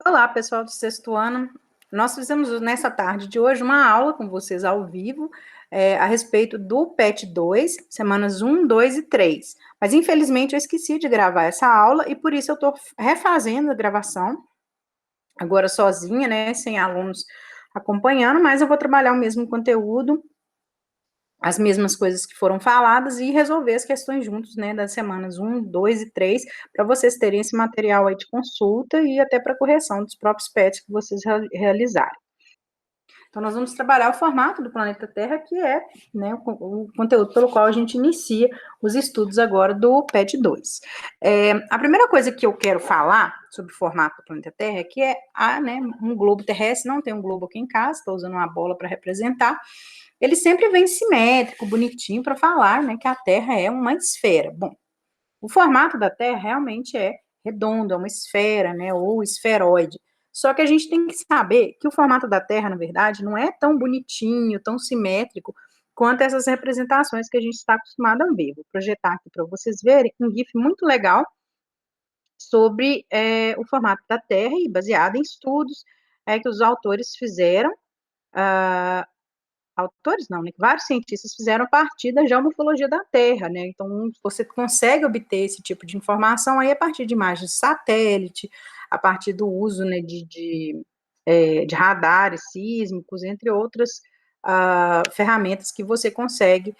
Olá, pessoal do sexto ano. Nós fizemos nessa tarde de hoje uma aula com vocês ao vivo a respeito do PET 2, semanas 1, 2 e 3. Mas infelizmente eu esqueci de gravar essa aula e por isso eu estou refazendo a gravação, agora sozinha, né, sem alunos acompanhando, mas eu vou trabalhar o mesmo conteúdo, as mesmas coisas que foram faladas e resolver as questões juntos, né, das semanas 1, 2 e 3, para vocês terem esse material aí de consulta e até para correção dos próprios PETs que vocês realizarem. Então, nós vamos trabalhar o formato do planeta Terra, que é, né, o conteúdo pelo qual a gente inicia os estudos agora do PET 2. A primeira coisa que eu quero falar sobre o formato do planeta Terra é que né, um globo terrestre, não tem um globo aqui em casa, estou usando uma bola para representar, ele sempre vem simétrico, bonitinho, para falar, né, que a Terra é uma esfera. Bom, o formato da Terra realmente é redondo, é uma esfera, né, ou esferoide. Só que a gente tem que saber que o formato da Terra, na verdade, não é tão bonitinho, tão simétrico, quanto essas representações que a gente está acostumado a ver. Vou projetar aqui para vocês verem um GIF muito legal sobre o formato da Terra e baseado em estudos que os autores fizeram, autores não, né? Vários cientistas fizeram a partir da geomorfologia da Terra, né? Então, você consegue obter esse tipo de informação aí a partir de imagens de satélite, a partir do uso, né, de radares sísmicos, entre outras ferramentas que você consegue,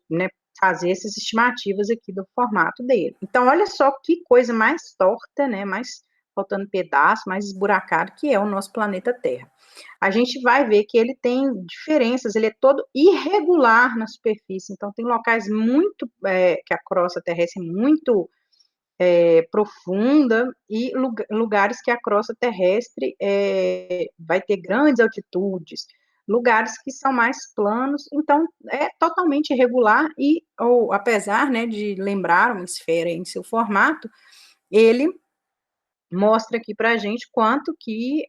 né, fazer essas estimativas aqui do formato dele. Então, olha só que coisa mais torta, né, mais faltando pedaço, mais esburacado, que é o nosso planeta Terra. A gente vai ver que ele tem diferenças, ele é todo irregular na superfície, então tem locais muito, que a crosta terrestre é muito profunda e lugares que a crosta terrestre vai ter grandes altitudes, lugares que são mais planos, então é totalmente irregular e, ou, apesar, né, de lembrar uma esfera em seu formato, ele mostra aqui para a gente quanto que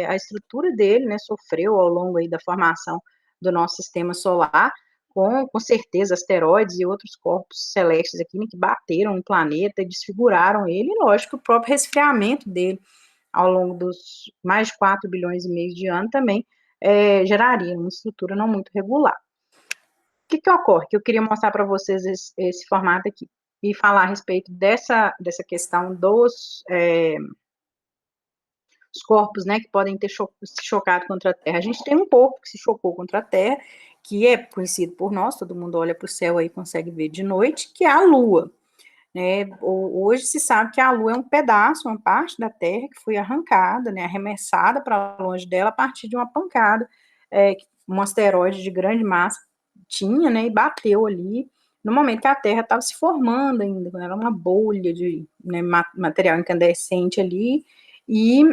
a estrutura dele, né, sofreu ao longo aí da formação do nosso sistema solar, com certeza asteroides e outros corpos celestes aqui, né, que bateram no planeta e desfiguraram ele, e lógico, o próprio resfriamento dele ao longo dos mais de 4 bilhões e meio de anos também geraria uma estrutura não muito regular. O que ocorre? Que eu queria mostrar para vocês esse formato aqui e falar a respeito dessa questão os corpos, né, que podem ter se chocado contra a Terra. A gente tem um corpo que se chocou contra a Terra, que é conhecido por nós, todo mundo olha para o céu aí e consegue ver de noite, que é a Lua. Né? Hoje se sabe que a Lua é um pedaço, uma parte da Terra que foi arrancada, né, arremessada para longe dela a partir de uma pancada, que um asteroide de grande massa tinha, né, e bateu ali no momento que a Terra estava se formando ainda, quando era uma bolha de, né, material incandescente ali, e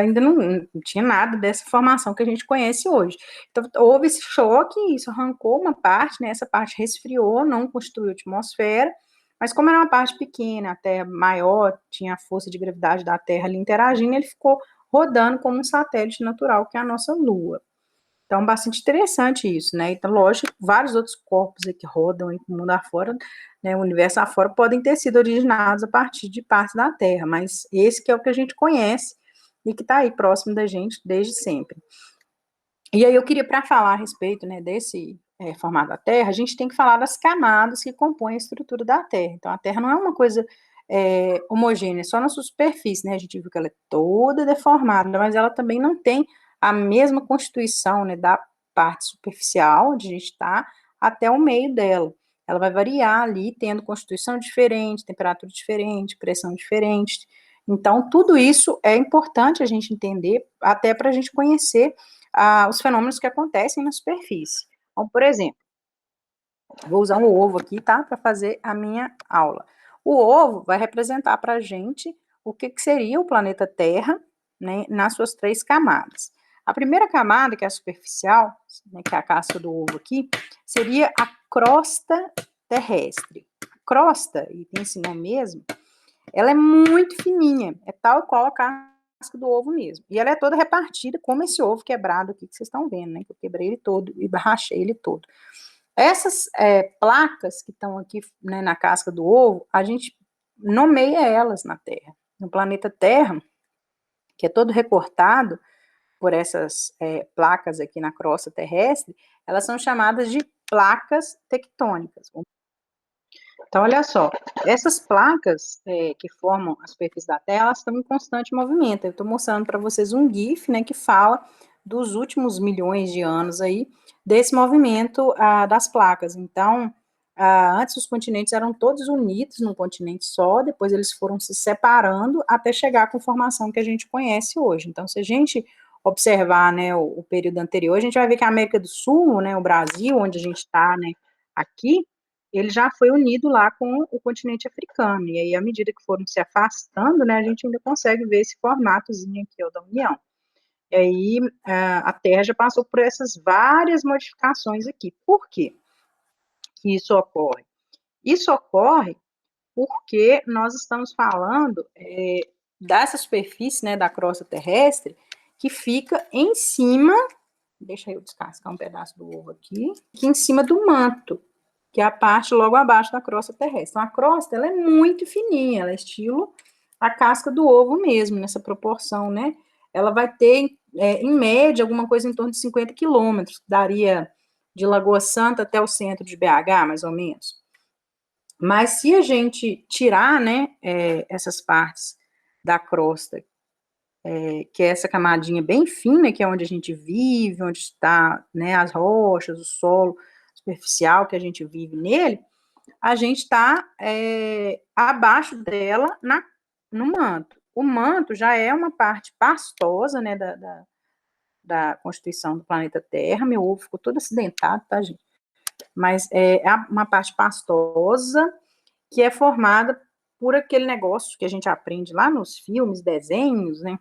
ainda não tinha nada dessa formação que a gente conhece hoje. Então, houve esse choque, isso arrancou uma parte, né, essa parte resfriou, não construiu atmosfera, mas como era uma parte pequena, a Terra maior, tinha a força de gravidade da Terra ali interagindo, ele ficou rodando como um satélite natural, que é a nossa Lua. Então, bastante interessante isso, né? Então, lógico, vários outros corpos que rodam aí no mundo afora, né, o universo afora, podem ter sido originados a partir de partes da Terra, mas esse que é o que a gente conhece e que está aí próximo da gente desde sempre. E aí eu queria, para falar a respeito, né, desse formato da Terra, a gente tem que falar das camadas que compõem a estrutura da Terra. Então, a Terra não é uma coisa homogênea, só na sua superfície, né? A gente viu que ela é toda deformada, mas ela também não tem a mesma constituição, né, da parte superficial, onde a gente está, até o meio dela. Ela vai variar ali, tendo constituição diferente, temperatura diferente, pressão diferente. Então, tudo isso é importante a gente entender, até para a gente conhecer os fenômenos que acontecem na superfície. Então, por exemplo, vou usar um ovo aqui, tá? Para fazer a minha aula. O ovo vai representar para a gente o que seria o planeta Terra, né, nas suas 3 camadas. A primeira camada, que é a superficial, né, que é a casca do ovo aqui, seria a crosta terrestre. A crosta, e tem esse nome mesmo, ela é muito fininha, é tal qual a casca do ovo mesmo. E ela é toda repartida, como esse ovo quebrado aqui que vocês estão vendo, né? Que eu quebrei ele todo e rachei ele todo. Essas placas que estão aqui, né, na casca do ovo, a gente nomeia elas na Terra. No planeta Terra, que é todo recortado por essas placas aqui na crosta terrestre, elas são chamadas de placas tectônicas. Então, olha só, essas placas que formam a superfície da Terra, elas estão em constante movimento. Eu estou mostrando para vocês um GIF, né, que fala dos últimos milhões de anos aí, desse movimento das placas. Então, antes os continentes eram todos unidos num continente só, depois eles foram se separando até chegar à conformação que a gente conhece hoje. Então, se a gente observar, né, o período anterior, a gente vai ver que a América do Sul, né, o Brasil, onde a gente está, né, aqui, ele já foi unido lá com o continente africano, e aí, à medida que foram se afastando, né, a gente ainda consegue ver esse formatozinho aqui, ó, da União. E aí, a Terra já passou por essas várias modificações aqui. Por quê que isso ocorre? Isso ocorre porque nós estamos falando dessa superfície, né, da crosta terrestre, que fica em cima, deixa eu descascar um pedaço do ovo aqui em cima do manto, que é a parte logo abaixo da crosta terrestre. Então, a crosta, ela é muito fininha, ela é estilo a casca do ovo mesmo, nessa proporção, né? Ela vai ter, em média, alguma coisa em torno de 50 quilômetros, que daria de Lagoa Santa até o centro de BH, mais ou menos. Mas se a gente tirar, né, essas partes da crosta, que é essa camadinha bem fina, que é onde a gente vive, onde está, né, as rochas, o solo superficial que a gente vive nele, a gente está abaixo dela no manto. O manto já é uma parte pastosa, né, da constituição do planeta Terra. Meu ovo ficou todo acidentado, tá, gente? Mas é uma parte pastosa que é formada por aquele negócio que a gente aprende lá nos filmes, desenhos, né?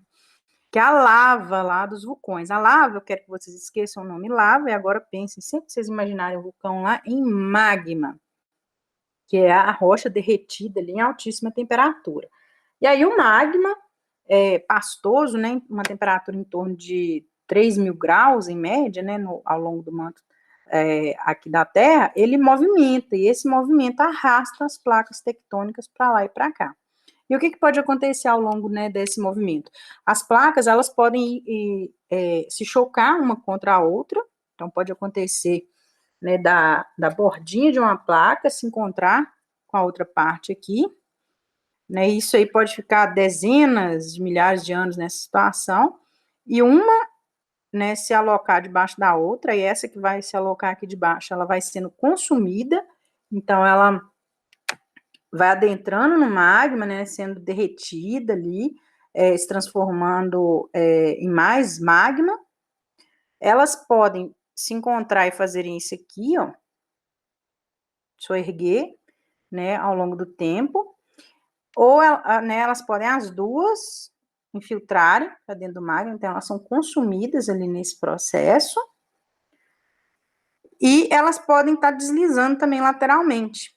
Que é a lava lá dos vulcões. A lava, eu quero que vocês esqueçam o nome lava, e agora pensem, sempre que vocês imaginarem o vulcão lá, em magma, que é a rocha derretida ali em altíssima temperatura. E aí o magma pastoso, né, uma temperatura em torno de 3.000 graus, em média, né, ao longo do manto aqui da Terra, ele movimenta, e esse movimento arrasta as placas tectônicas para lá e para cá. E o que pode acontecer ao longo, né, desse movimento? As placas, elas podem se chocar uma contra a outra, então pode acontecer, né, da bordinha de uma placa se encontrar com a outra parte aqui, né, isso aí pode ficar dezenas de milhares de anos nessa situação, e uma, né, se alocar debaixo da outra, e essa que vai se alocar aqui debaixo, ela vai sendo consumida, então ela vai adentrando no magma, né, sendo derretida ali, se transformando em mais magma. Elas podem se encontrar e fazerem isso aqui, ó, soerguer, né, ao longo do tempo, ou né, elas podem as duas infiltrarem para dentro do magma, então elas são consumidas ali nesse processo, e elas podem estar deslizando também lateralmente.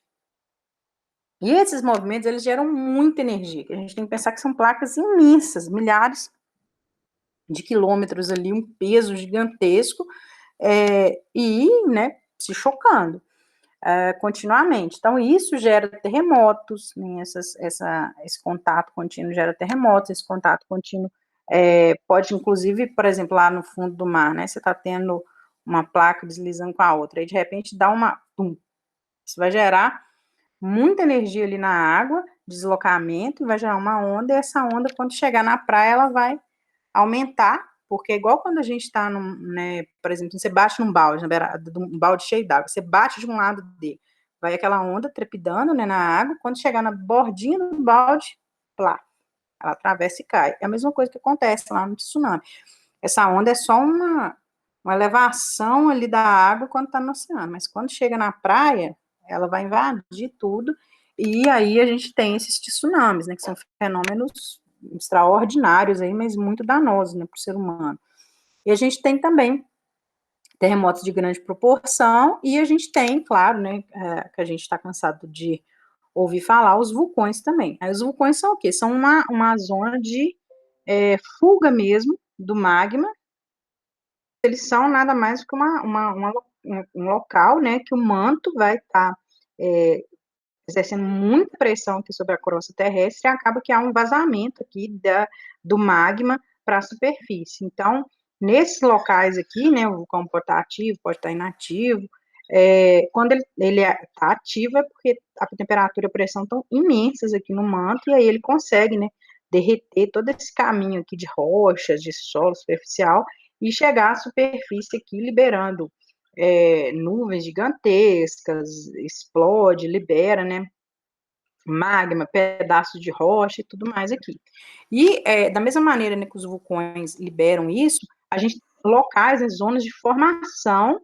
E esses movimentos, eles geram muita energia, que a gente tem que pensar que são placas imensas, milhares de quilômetros ali, um peso gigantesco, e, né, se chocando continuamente. Então, isso gera terremotos, né, esse contato contínuo gera terremotos, esse contato contínuo pode, inclusive, por exemplo, lá no fundo do mar, né, você está tendo uma placa deslizando com a outra, e de repente dá isso vai gerar muita energia ali na água, deslocamento, e vai gerar uma onda, e essa onda, quando chegar na praia, ela vai aumentar, porque é igual quando a gente está, né, por exemplo, você bate num balde, na beirada de um balde cheio d'água, você bate de um lado dele, vai aquela onda trepidando, né, na água, quando chegar na bordinha do balde, plá, ela atravessa e cai. É a mesma coisa que acontece lá no tsunami. Essa onda é só uma elevação ali da água quando está no oceano, mas quando chega na praia, ela vai invadir tudo, e aí a gente tem esses tsunamis, né, que são fenômenos extraordinários aí, mas muito danosos, né, para o ser humano. E a gente tem também terremotos de grande proporção, e a gente tem, claro, né, que a gente está cansado de ouvir falar, os vulcões também. Aí os vulcões são o quê? São uma zona de fuga mesmo do magma. Eles são nada mais do que um local, né, que o manto vai estar exercendo muita pressão aqui sobre a crosta terrestre, e acaba que há um vazamento aqui do magma para a superfície. Então, nesses locais aqui, né, o vulcão pode estar ativo, pode estar inativo, quando ele está ativo é porque a temperatura e a pressão estão imensas aqui no manto, e aí ele consegue, né, derreter todo esse caminho aqui de rochas, de solo superficial, e chegar à superfície aqui, liberando nuvens gigantescas, explode, libera, né, magma, pedaços de rocha e tudo mais aqui. E da mesma maneira, né, que os vulcões liberam isso, a gente tem locais, né, zonas de formação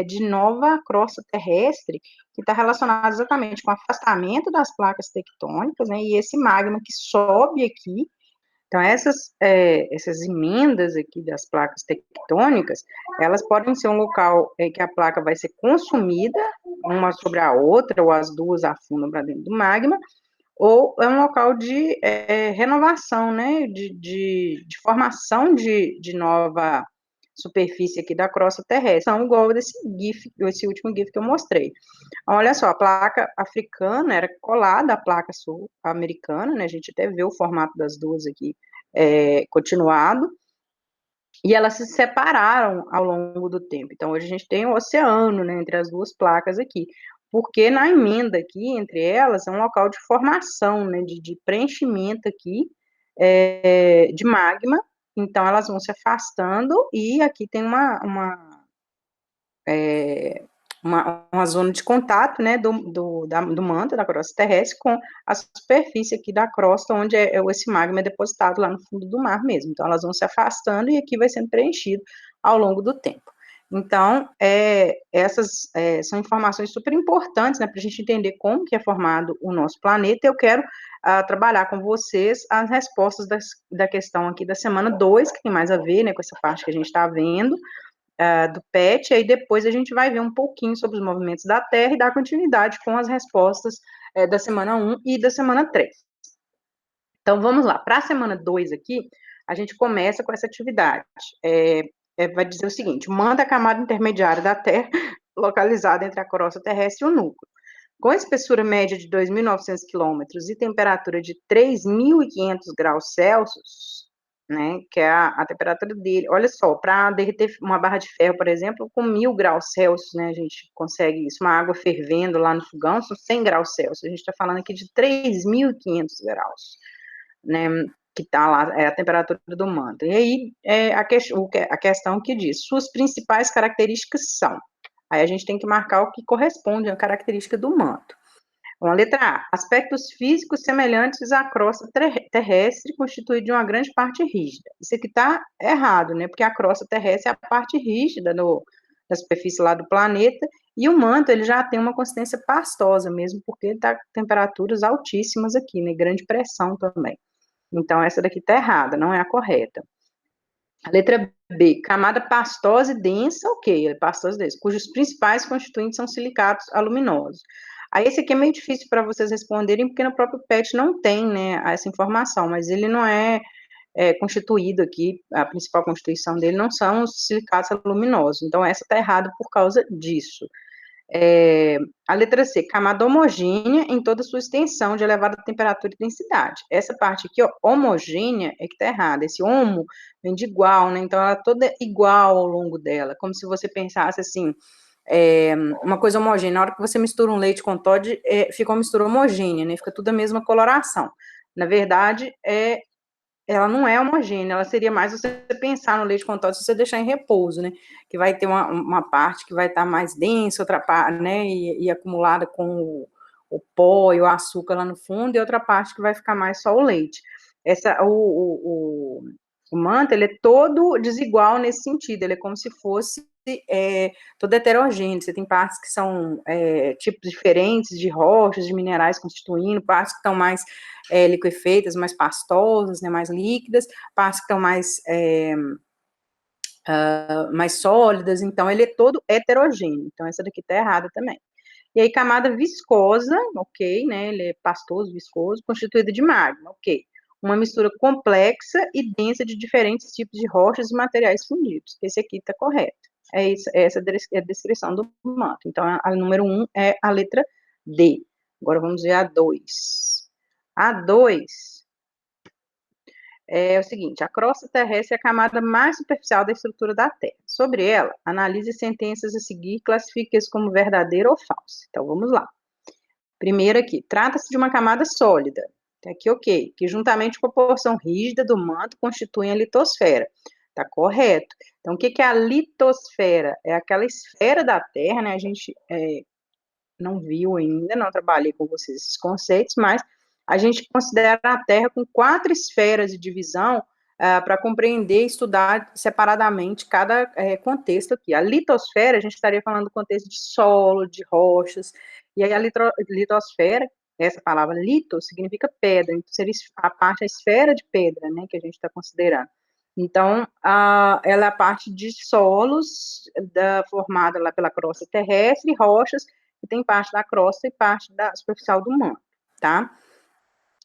de nova crosta terrestre, que está relacionada exatamente com o afastamento das placas tectônicas, né, e esse magma que sobe aqui. Então, essas emendas aqui das placas tectônicas, elas podem ser um local que a placa vai ser consumida, uma sobre a outra, ou as duas afundam para dentro do magma, ou é um local de renovação, né, de formação de nova superfície aqui da crosta terrestre, são igual esse último GIF que eu mostrei. Olha só, a placa africana era colada à placa sul-americana, né, a gente até vê o formato das duas aqui continuado, e elas se separaram ao longo do tempo. Então, hoje a gente tem um oceano, né, entre as duas placas aqui, porque na emenda aqui, entre elas, é um local de formação, né, de preenchimento aqui, de magma, então elas vão se afastando, e aqui tem uma zona de contato, né, do manto, da crosta terrestre, com a superfície aqui da crosta, onde esse magma é depositado lá no fundo do mar mesmo. Então, elas vão se afastando e aqui vai sendo preenchido ao longo do tempo. Então, essas são informações super importantes, né, para a gente entender como que é formado o nosso planeta. Eu quero trabalhar com vocês as respostas da questão aqui da semana 2, que tem mais a ver, né, com essa parte que a gente está vendo, do PET, aí depois a gente vai ver um pouquinho sobre os movimentos da Terra e dar continuidade com as respostas da semana 1 e da semana 3. Então, vamos lá. Para a semana 2 aqui, a gente começa com essa atividade. Vai dizer o seguinte: manda a camada intermediária da Terra, localizada entre a crosta terrestre e o núcleo. Com espessura média de 2.900 quilômetros e temperatura de 3.500 graus Celsius, né, que é a temperatura dele. Olha só, para derreter uma barra de ferro, por exemplo, com 1.000 graus Celsius, né, a gente consegue isso, uma água fervendo lá no fogão, são 100 graus Celsius, a gente está falando aqui de 3.500 graus, né, que está lá, é a temperatura do manto. E aí, a questão que diz, suas principais características são, aí a gente tem que marcar o que corresponde à característica do manto. Bom, letra A, aspectos físicos semelhantes à crosta terrestre, constituída de uma grande parte rígida. Isso aqui está errado, né? Porque a crosta terrestre é a parte rígida da superfície lá do planeta, e o manto ele já tem uma consistência pastosa mesmo, porque ele está com temperaturas altíssimas aqui, né? Grande pressão também. Então, essa daqui está errada, não é a correta. A letra B, camada pastosa e densa, ok, pastosa e densa, cujos principais constituintes são silicatos aluminosos. Aí esse aqui é meio difícil para vocês responderem, porque no próprio PET não tem, né, essa informação, mas ele não é constituído aqui, a principal constituição dele não são os silicatos aluminosos, então essa está errada por causa disso. A letra C, camada homogênea em toda sua extensão, de elevada temperatura e densidade. Essa parte aqui, ó, homogênea, é que está errada. Esse homo vem de igual, né? Então, ela é toda igual ao longo dela, como se você pensasse assim, uma coisa homogênea. Na hora que você mistura um leite com Toddy, fica uma mistura homogênea, né? Fica tudo a mesma coloração. Na verdade, ela não é homogênea, ela seria mais você pensar no leite com Toddy se você deixar em repouso, né? Que vai ter uma parte que vai estar mais densa, outra parte, né? E acumulada com o pó e o açúcar lá no fundo, e outra parte que vai ficar mais só o leite. O manto, ele é todo desigual nesse sentido, ele é como se fosse todo heterogêneo. Você tem partes que são tipos diferentes de rochas, de minerais constituindo, partes que estão mais liquefeitas, mais pastosas, né, mais líquidas, partes que estão mais sólidas, então ele é todo heterogêneo, então essa daqui está errada também. E aí, camada viscosa, ok, né, ele é pastoso, viscoso, constituída de magma, ok. Uma mistura complexa e densa de diferentes tipos de rochas e materiais fundidos. Esse aqui está correto. Essa é a descrição do manto. Então, a número 1 é a letra D. Agora vamos ver a 2. A 2 é o seguinte: a crosta terrestre é a camada mais superficial da estrutura da Terra. Sobre ela, analise sentenças a seguir e classifique-as como verdadeira ou falsa. Então, vamos lá. Primeiro aqui, trata-se de uma camada sólida. Tá aqui, ok. Que juntamente com a porção rígida do manto constituem a litosfera. Tá correto. Então, o que é a litosfera? É aquela esfera da Terra, né? A gente não viu ainda, não trabalhei com vocês esses conceitos, mas a gente considera a Terra com 4 esferas de divisão para compreender e estudar separadamente cada contexto aqui. A litosfera, a gente estaria falando do contexto de solo, de rochas, e aí a litosfera, essa palavra lito, significa pedra, então seria a esfera de pedra, né, que a gente está considerando. Então, ela é a parte de solos formada lá pela crosta terrestre, rochas, que tem parte da crosta e parte da superficial do manto, tá?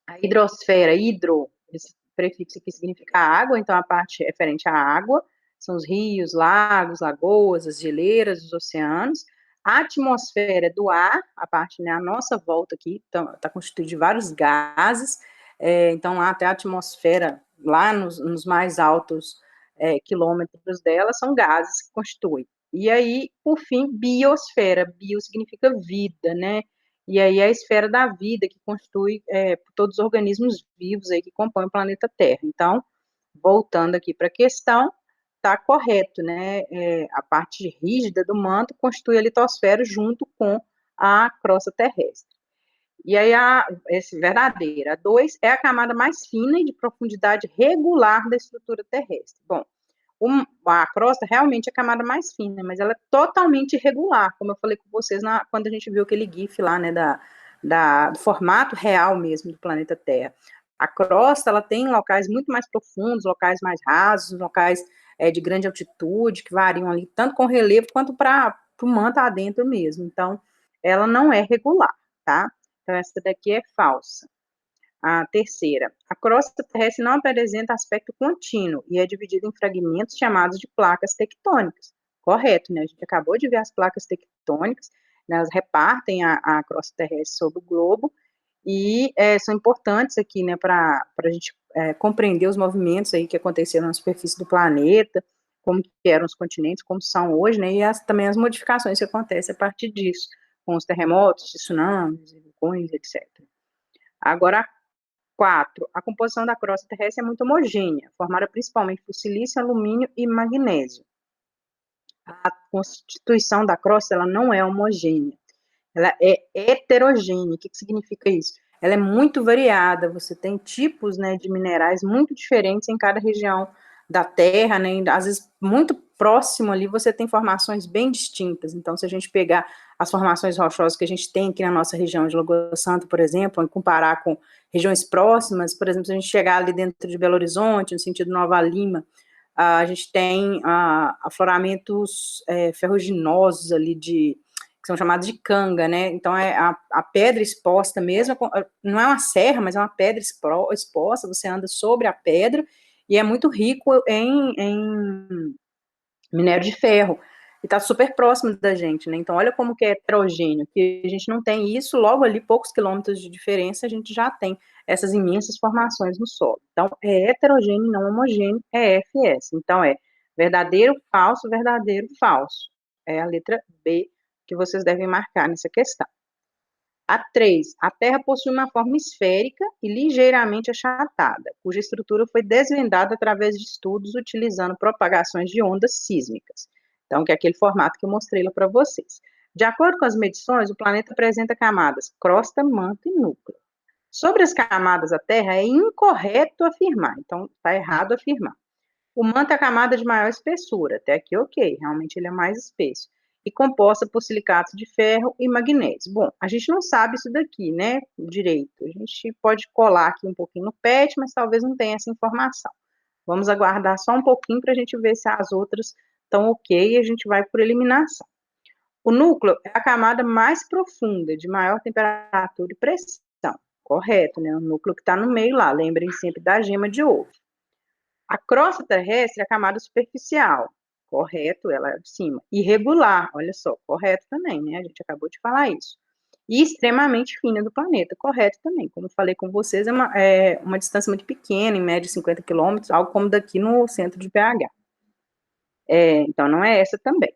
A hidrosfera, esse prefixo aqui significa água, então a parte referente à água, são os rios, lagos, lagoas, as geleiras, os oceanos. A atmosfera é do ar, a parte, né, a nossa volta aqui está constituída de vários gases, então lá até a atmosfera, lá nos mais altos quilômetros dela, são gases que constituem. E aí, por fim, biosfera, bio significa vida, né? E aí a esfera da vida que constitui todos os organismos vivos aí que compõem o planeta Terra. Então, voltando aqui para a questão, está correto, né? A parte rígida do manto constitui a litosfera junto com a crosta terrestre. E aí, esse verdadeira, a 2 é a camada mais fina e de profundidade regular da estrutura terrestre. Bom, a crosta realmente é a camada mais fina, mas ela é totalmente irregular, como eu falei com vocês quando a gente viu aquele GIF lá, né, do formato real mesmo do planeta Terra. A crosta, ela tem locais muito mais profundos, locais mais rasos, locais de grande altitude, que variam ali, tanto com relevo quanto para o manto adentro mesmo. Então, ela não é regular, tá? Então, essa daqui é falsa. A terceira, a crosta terrestre não apresenta aspecto contínuo e é dividida em fragmentos chamados de placas tectônicas. Correto, né? A gente acabou de ver as placas tectônicas, né? Elas repartem a crosta terrestre sobre o globo e são importantes aqui, né, para a gente compreender os movimentos aí que aconteceram na superfície do planeta, como que eram os continentes, como são hoje, né, e também as modificações que acontecem a partir disso, com os terremotos, tsunamis, vulcões, etc. Agora, 4. A composição da crosta terrestre é muito homogênea, formada principalmente por silício, alumínio e magnésio. A constituição da crosta ela não é homogênea, ela é heterogênea. O que significa isso? Ela é muito variada, você tem tipos, né, de minerais muito diferentes em cada região da Terra, né, às vezes muito próximo ali você tem formações bem distintas. Então, se a gente pegar as formações rochosas que a gente tem aqui na nossa região de Lagoa Santa, por exemplo, e comparar com regiões próximas, por exemplo, se a gente chegar ali dentro de Belo Horizonte, no sentido Nova Lima, a gente tem afloramentos ferruginosos ali que são chamados de canga, né? Então, a pedra exposta mesmo, não é uma serra, mas é uma pedra exposta, você anda sobre a pedra, e é muito rico em minério de ferro, e está super próximo da gente, né? Então, olha como que é heterogêneo, que a gente não tem isso, logo ali, poucos quilômetros de diferença, a gente já tem essas imensas formações no solo. Então, é heterogêneo, não homogêneo, é FS. Então, é verdadeiro, falso. É a letra B que vocês devem marcar nessa questão. A 3. A Terra possui uma forma esférica e ligeiramente achatada, cuja estrutura foi desvendada através de estudos utilizando propagações de ondas sísmicas. Então, que é aquele formato que eu mostrei lá para vocês. De acordo com as medições, o planeta apresenta camadas crosta, manto e núcleo. Sobre as camadas da Terra, é incorreto afirmar, então está errado afirmar. O manto é a camada de maior espessura, até aqui ok, realmente ele é mais espesso, e composta por silicatos de ferro e magnésio. Bom, a gente não sabe isso daqui, né, direito. A gente pode colar aqui um pouquinho no PET, mas talvez não tenha essa informação. Vamos aguardar só um pouquinho para a gente ver se as outras estão ok e a gente vai por eliminação. O núcleo é a camada mais profunda, de maior temperatura e pressão. Correto, né? O núcleo que está no meio lá, lembrem sempre da gema de ovo. A crosta terrestre é a camada superficial, correto, ela é de cima. Irregular, olha só, correto também, né? A gente acabou de falar isso. e extremamente fina do planeta, correto também. Como eu falei com vocês, é uma distância muito pequena, em média 50 quilômetros, algo como daqui no centro de BH. Então, não é essa também.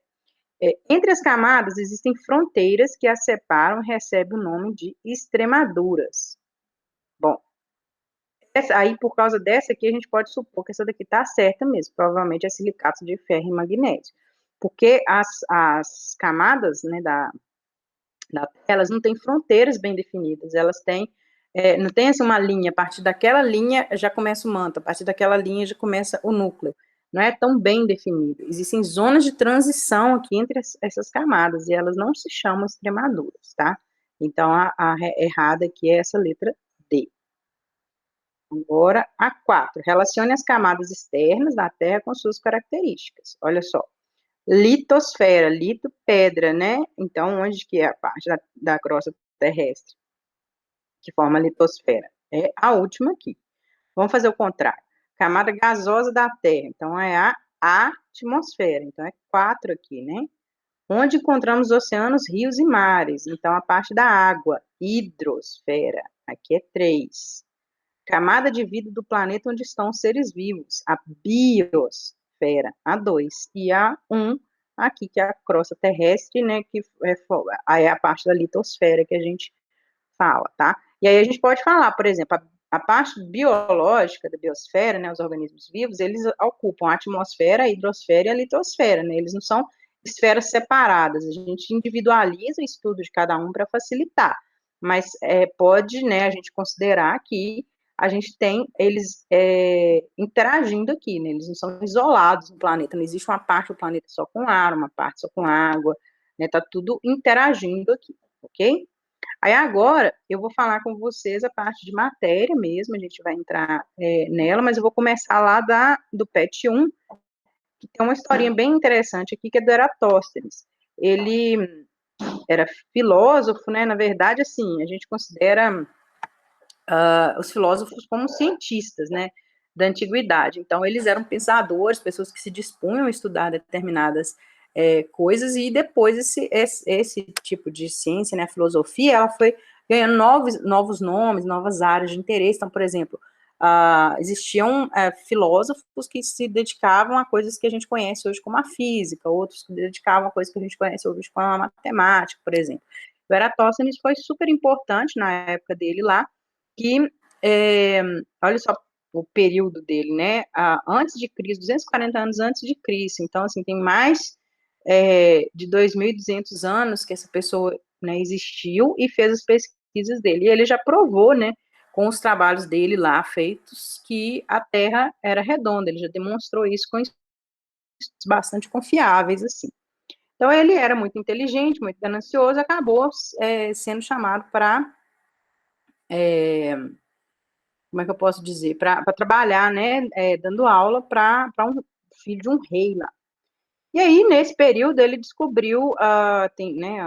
Entre as camadas, existem fronteiras que as separam e recebem o nome de extremaduras. Bom, aí por causa dessa aqui, a gente pode supor que essa daqui está certa mesmo, provavelmente é silicato de ferro e magnésio. Porque as camadas, né, elas não têm fronteiras bem definidas, elas têm, não tem assim uma linha, a partir daquela linha já começa o manto, a partir daquela linha já começa o núcleo, não é tão bem definido. Existem zonas de transição aqui entre essas camadas, e elas não se chamam extremaduras, tá? Então, a errada aqui é essa letra D. Agora, a 4, relacione as camadas externas da Terra com suas características. Olha só, litosfera, lito, pedra, né? Então, onde que é a parte da crosta terrestre que forma a litosfera? É a última aqui. Vamos fazer o contrário. Camada gasosa da Terra, então é a atmosfera. Então, é 4 aqui, né? Onde encontramos oceanos, rios e mares. Então, a parte da água, hidrosfera. Aqui é 3. Camada de vida do planeta onde estão os seres vivos, a biosfera, a 2. E a 1, aqui, que é a crosta terrestre, né, que é a parte da litosfera que a gente fala, tá? E aí a gente pode falar, por exemplo, a parte biológica da biosfera, né, os organismos vivos, eles ocupam a atmosfera, a hidrosfera e a litosfera, né? Eles não são esferas separadas, a gente individualiza o estudo de cada um para facilitar, mas pode, né, a gente considerar que a gente tem eles interagindo aqui, né? Eles não são isolados no planeta, não existe uma parte do planeta só com ar, uma parte só com água, né? Tá tudo interagindo aqui, ok? Aí agora eu vou falar com vocês a parte de matéria mesmo, a gente vai entrar nela, mas eu vou começar lá do PET 1, que tem uma historinha bem interessante aqui, que é do Eratóstenes. Ele era filósofo, né? Na verdade, assim, a gente considera os filósofos como cientistas, né? Da antiguidade. Então, eles eram pensadores, pessoas que se dispunham a estudar determinadas coisas, e depois esse tipo de ciência, né, a filosofia, ela foi ganhando novos nomes, novas áreas de interesse. Então, por exemplo, existiam filósofos que se dedicavam a coisas que a gente conhece hoje como a física, outros que se dedicavam a coisas que a gente conhece hoje como a matemática, por exemplo. O Eratóstenes foi super importante na época dele lá, que, olha só o período dele, né, antes de Cristo, 240 anos antes de Cristo, então, assim, tem mais de 2.200 anos que essa pessoa, né, existiu e fez as pesquisas dele, e ele já provou, né, com os trabalhos dele lá feitos, que a Terra era redonda, ele já demonstrou isso com estudos bastante confiáveis, assim. Então, ele era muito inteligente, muito ganancioso, acabou sendo chamado para como é que eu posso dizer, para trabalhar, né, dando aula para um filho de um rei lá. E aí, nesse período, ele descobriu, né,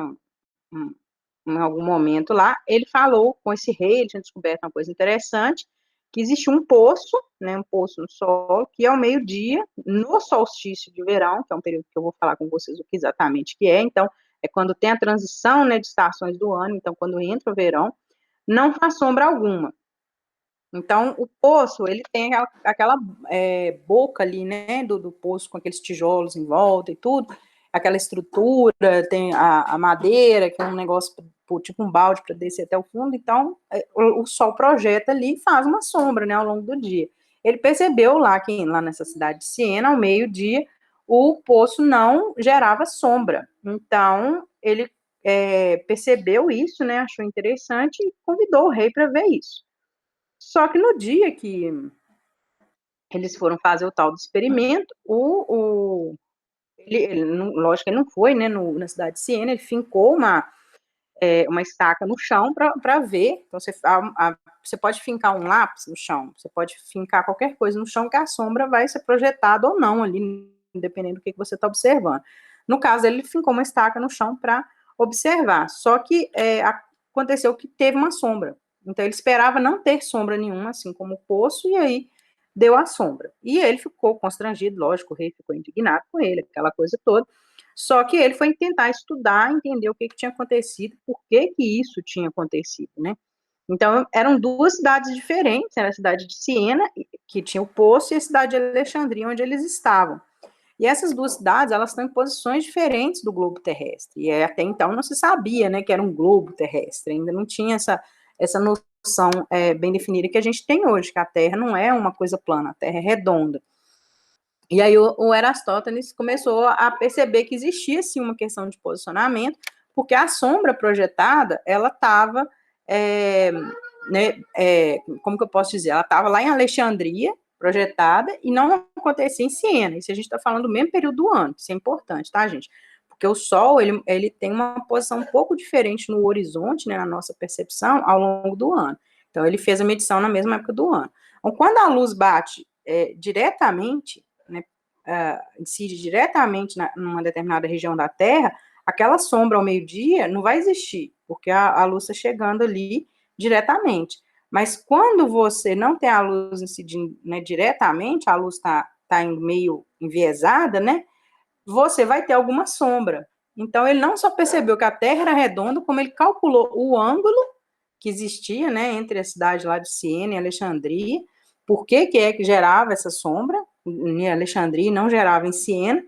em algum momento lá, ele falou com esse rei, ele tinha descoberto uma coisa interessante, que existe um poço, né, um poço no solo, que ao meio-dia, no solstício de verão, que é um período que eu vou falar com vocês o que exatamente que é, então, é quando tem a transição, né, de estações do ano, então, quando entra o verão, não faz sombra alguma. Então, o poço, ele tem aquela boca ali, né, do poço, com aqueles tijolos em volta e tudo, aquela estrutura, tem a madeira, que é um negócio, tipo um balde para descer até o fundo, então, o sol projeta ali e faz uma sombra, né, ao longo do dia. Ele percebeu lá que, lá nessa cidade de Siena, ao meio-dia, o poço não gerava sombra. Então, ele percebeu isso, né, achou interessante e convidou o rei para ver isso. Só que no dia que eles foram fazer o tal do experimento, lógico que ele não foi, né, na cidade de Siena, ele fincou uma estaca no chão para ver. Então, você pode fincar um lápis no chão, você pode fincar qualquer coisa no chão, que a sombra vai ser projetada ou não ali, dependendo do que você está observando. No caso, ele fincou uma estaca no chão para observar. Só que aconteceu que teve uma sombra. Então, ele esperava não ter sombra nenhuma, assim como o poço, e aí deu a sombra. E ele ficou constrangido, lógico, o rei ficou indignado com ele, aquela coisa toda. Só que ele foi tentar estudar, entender o que tinha acontecido, por que isso tinha acontecido, né? Então, eram duas cidades diferentes, era a cidade de Siena, que tinha o poço, e a cidade de Alexandria, onde eles estavam. E essas duas cidades, elas estão em posições diferentes do globo terrestre. E até então não se sabia, né, que era um globo terrestre. Ainda não tinha essa noção bem definida que a gente tem hoje, que a Terra não é uma coisa plana, a Terra é redonda. E aí o Eratóstenes começou a perceber que existia, sim, uma questão de posicionamento, porque a sombra projetada, ela estava, como que eu posso dizer? Ela estava lá em Alexandria, projetada, e não acontecia em Siena. Isso a gente está falando do mesmo período do ano, isso é importante, tá, gente? Porque o Sol, ele tem uma posição um pouco diferente no horizonte, né, na nossa percepção, ao longo do ano. Então, ele fez a medição na mesma época do ano. Então, quando a luz bate diretamente, né, incide diretamente numa determinada região da Terra, aquela sombra ao meio-dia não vai existir, porque a luz está chegando ali diretamente. Mas quando você não tem a luz incidindo, né, diretamente, a luz tá indo meio enviesada, né? Você vai ter alguma sombra. Então, ele não só percebeu que a Terra era redonda, como ele calculou o ângulo que existia, né, entre a cidade lá de Siena e Alexandria, por que é que gerava essa sombra em Alexandria e não gerava em Siena,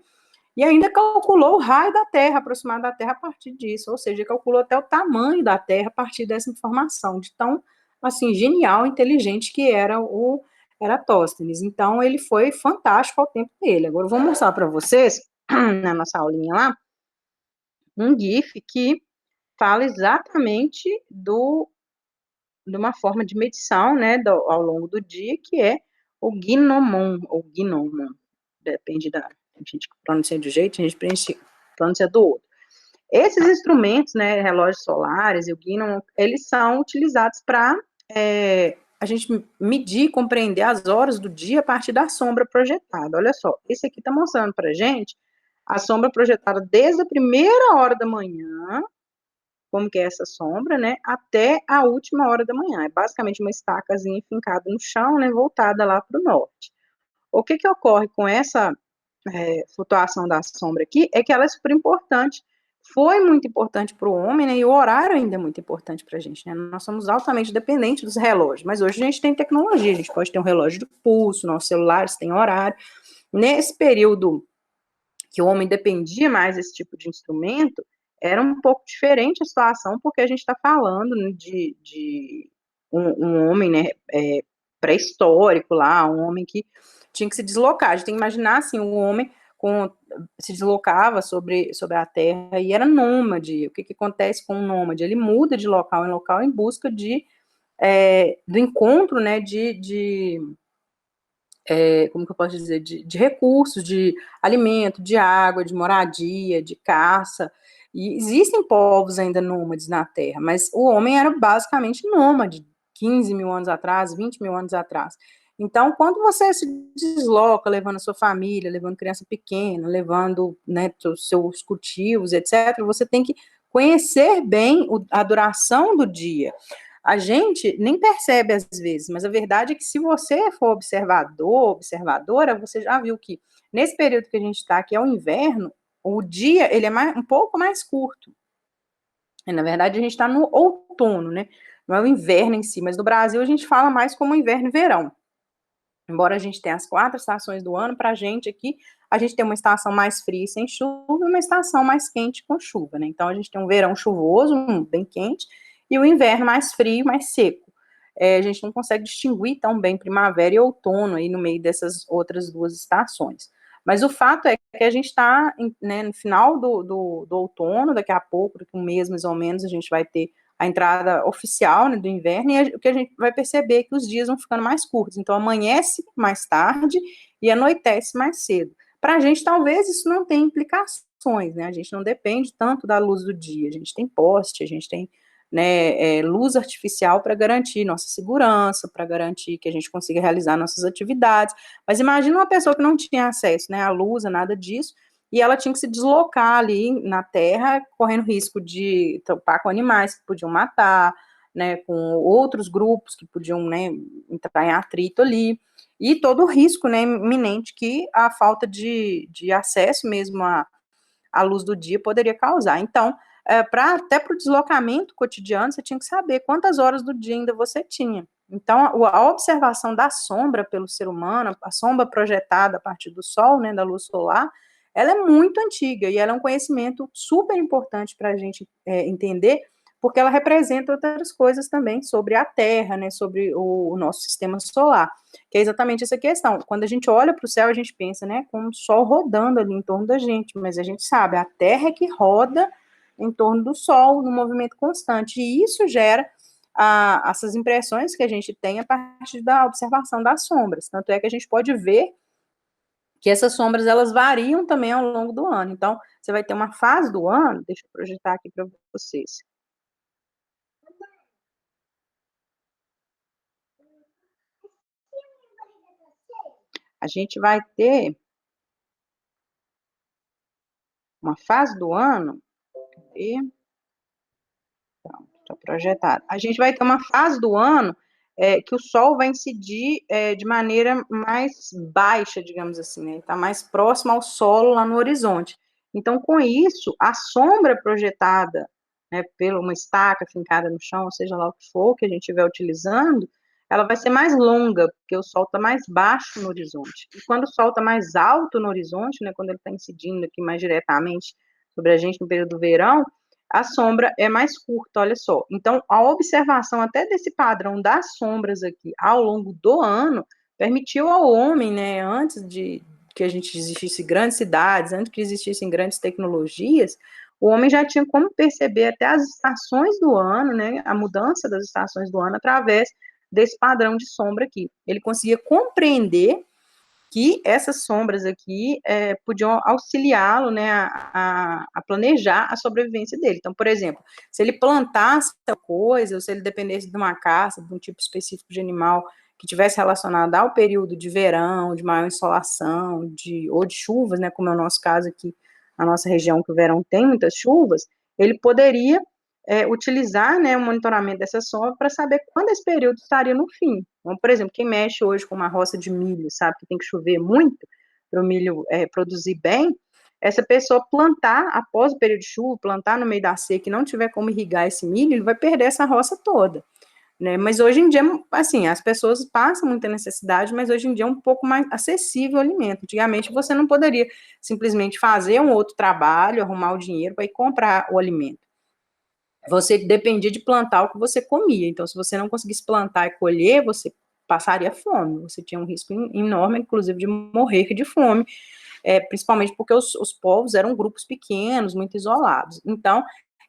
e ainda calculou o raio da Terra, aproximado da Terra a partir disso, ou seja, calculou até o tamanho da Terra a partir dessa informação, de tão, assim, genial, inteligente que era o Eratóstenes. Então, ele foi fantástico ao tempo dele. Agora, eu vou mostrar para vocês, na nossa aulinha lá, um GIF que fala exatamente de uma forma de medição, né, ao longo do dia, que é o Gnomon, ou Gnomon, depende da a gente pronuncia de um jeito, a gente pronuncia do outro. Esses instrumentos, né, relógios solares e o Gnomon, eles são utilizados para a gente medir, compreender as horas do dia a partir da sombra projetada. Olha só, esse aqui está mostrando para a gente a sombra projetada desde a primeira hora da manhã, como que é essa sombra, né, até a última hora da manhã. É basicamente uma estacazinha fincada no chão, né, voltada lá para o norte. O que ocorre com essa flutuação da sombra aqui é que ela é super importante. Foi muito importante para o homem, né, e o horário ainda é muito importante para a gente, né? Nós somos altamente dependentes dos relógios, mas hoje a gente tem tecnologia, a gente pode ter um relógio de pulso, nossos celulares têm horário. Nesse período que o homem dependia mais desse tipo de instrumento, era um pouco diferente a situação, porque a gente está falando, né, de um homem, né, pré-histórico lá, um homem que tinha que se deslocar. A gente tem que imaginar, assim, um homem se deslocava sobre a terra e era nômade. O que acontece com um nômade? Ele muda de local em local em busca do encontro, né, como que eu posso dizer, de recursos, de alimento, de água, de moradia, de caça. E existem povos ainda nômades na Terra, mas o homem era basicamente nômade, 15 mil anos atrás, 20 mil anos atrás. Então, quando você se desloca, levando a sua família, levando criança pequena, levando, né, seus cultivos, etc., você tem que conhecer bem a duração do dia. A gente nem percebe às vezes, mas a verdade é que se você for observador, observadora, você já viu que nesse período que a gente está, que é o inverno, o dia ele é um pouco mais curto. E, na verdade, a gente está no outono, né? Não é o inverno em si, mas no Brasil a gente fala mais como inverno e verão. Embora a gente tenha as 4 estações do ano, para a gente aqui, a gente tem uma estação mais fria sem chuva e uma estação mais quente com chuva, né? Então, a gente tem um verão chuvoso, bem quente, e o inverno mais frio, mais seco. A gente não consegue distinguir tão bem primavera e outono aí no meio dessas outras duas estações. Mas o fato é que a gente está, né, no final do outono, daqui a pouco, daqui a um mês mais ou menos, a gente vai ter a entrada oficial, né, do inverno, e o que a gente vai perceber é que os dias vão ficando mais curtos. Então, amanhece mais tarde e anoitece mais cedo. Para a gente, talvez, isso não tenha implicações, né? A gente não depende tanto da luz do dia. A gente tem poste, a gente tem, né, luz artificial para garantir nossa segurança, para garantir que a gente consiga realizar nossas atividades. Mas imagina uma pessoa que não tinha acesso, né, à luz, a nada disso, e ela tinha que se deslocar ali na terra, correndo risco de topar com animais que podiam matar, né, com outros grupos que podiam, né, entrar em atrito ali, e todo o risco, né, iminente que a falta de acesso mesmo a luz do dia poderia causar. Então, até para o deslocamento cotidiano, você tinha que saber quantas horas do dia ainda você tinha. Então, a observação da sombra pelo ser humano, a sombra projetada a partir do sol, né, da luz solar, ela é muito antiga e ela é um conhecimento super importante para a gente entender, porque ela representa outras coisas também sobre a Terra, né, sobre o nosso sistema solar, que é exatamente essa questão. Quando a gente olha para o céu, a gente pensa, né, como o Sol rodando ali em torno da gente, mas a gente sabe, a Terra é que roda em torno do Sol, no movimento constante, e isso gera essas impressões que a gente tem a partir da observação das sombras. Tanto é que a gente pode ver que essas sombras, elas variam também ao longo do ano. Então, você vai ter uma fase do ano, deixa eu projetar aqui para vocês. A gente vai ter uma fase do ano, e está projetado. A gente vai ter uma fase do ano que o Sol vai incidir de maneira mais baixa, digamos assim, né? Está mais próximo ao solo lá no horizonte. Então, com isso, a sombra projetada, né, por uma estaca fincada no chão, seja lá o que for que a gente estiver utilizando, ela vai ser mais longa, porque o Sol está mais baixo no horizonte. E quando o Sol está mais alto no horizonte, né, quando ele está incidindo aqui mais diretamente sobre a gente no período do verão, a sombra é mais curta, olha só. Então, a observação até desse padrão das sombras aqui ao longo do ano permitiu ao homem, né, antes de que a gente existisse grandes cidades, antes que existissem grandes tecnologias, o homem já tinha como perceber até as estações do ano, né, a mudança das estações do ano através desse padrão de sombra aqui. Ele conseguia compreender que essas sombras aqui podiam auxiliá-lo, né, a planejar a sobrevivência dele. Então, por exemplo, se ele plantasse tal coisa, ou se ele dependesse de uma caça, de um tipo específico de animal que tivesse relacionado ao período de verão, de maior insolação, ou de chuvas, né, como é o nosso caso aqui, na nossa região, que o verão tem muitas chuvas, ele poderia utilizar, né, o monitoramento dessa sombra para saber quando esse período estaria no fim. Então, por exemplo, quem mexe hoje com uma roça de milho, sabe que tem que chover muito para o milho produzir bem, essa pessoa plantar após o período de chuva, plantar no meio da seca e não tiver como irrigar esse milho, ele vai perder essa roça toda. Né? Mas hoje em dia, assim, as pessoas passam muita necessidade, mas hoje em dia é um pouco mais acessível o alimento. Antigamente você não poderia simplesmente fazer um outro trabalho, arrumar o dinheiro para ir comprar o alimento. Você dependia de plantar o que você comia. Então, se você não conseguisse plantar e colher, você passaria fome. Você tinha um risco enorme, inclusive, de morrer de fome, principalmente porque os povos eram grupos pequenos, muito isolados. Então,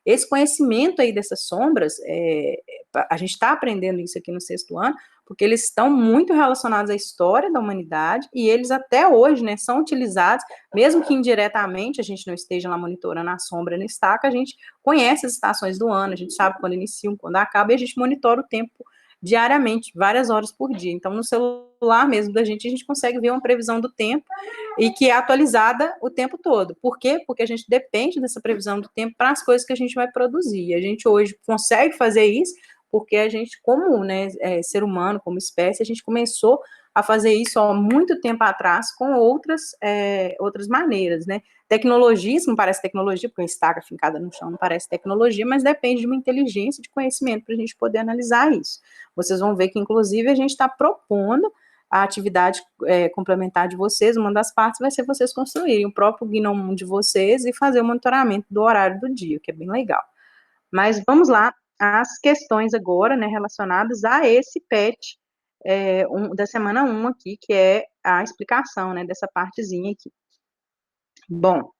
esse conhecimento aí dessas sombras, a gente está aprendendo isso aqui no sexto ano, porque eles estão muito relacionados à história da humanidade e eles até hoje, né, são utilizados, mesmo que indiretamente a gente não esteja lá monitorando a sombra na estaca, a gente conhece as estações do ano, a gente sabe quando iniciam, quando acaba, e a gente monitora o tempo diariamente, várias horas por dia. Então, no celular mesmo da gente, a gente consegue ver uma previsão do tempo e que é atualizada o tempo todo. Por quê? Porque a gente depende dessa previsão do tempo para as coisas que a gente vai produzir. E a gente hoje consegue fazer isso porque a gente, como né, ser humano, como espécie, a gente começou a fazer isso há muito tempo atrás com outras maneiras, né? Tecnologia, isso não parece tecnologia, porque uma estaca fincada no chão não parece tecnologia, mas depende de uma inteligência de conhecimento para a gente poder analisar isso. Vocês vão ver que, inclusive, a gente está propondo a atividade complementar de vocês, uma das partes vai ser vocês construírem o próprio gnome de vocês e fazer o monitoramento do horário do dia, que é bem legal. Mas vamos lá, as questões agora, né, relacionadas a esse PET da semana 1 aqui, que é a explicação, né, dessa partezinha aqui. Bom,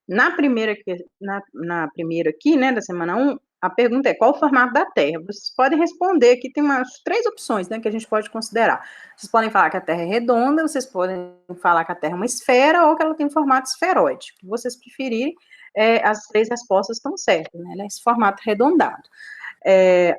na primeira aqui, né, da semana 1, a pergunta é qual o formato da Terra? Vocês podem responder aqui, tem umas 3 opções, né, que a gente pode considerar. Vocês podem falar que a Terra é redonda, vocês podem falar que a Terra é uma esfera ou que ela tem formato esferoide. O que vocês preferirem, as 3 respostas estão certas, né, esse formato arredondado.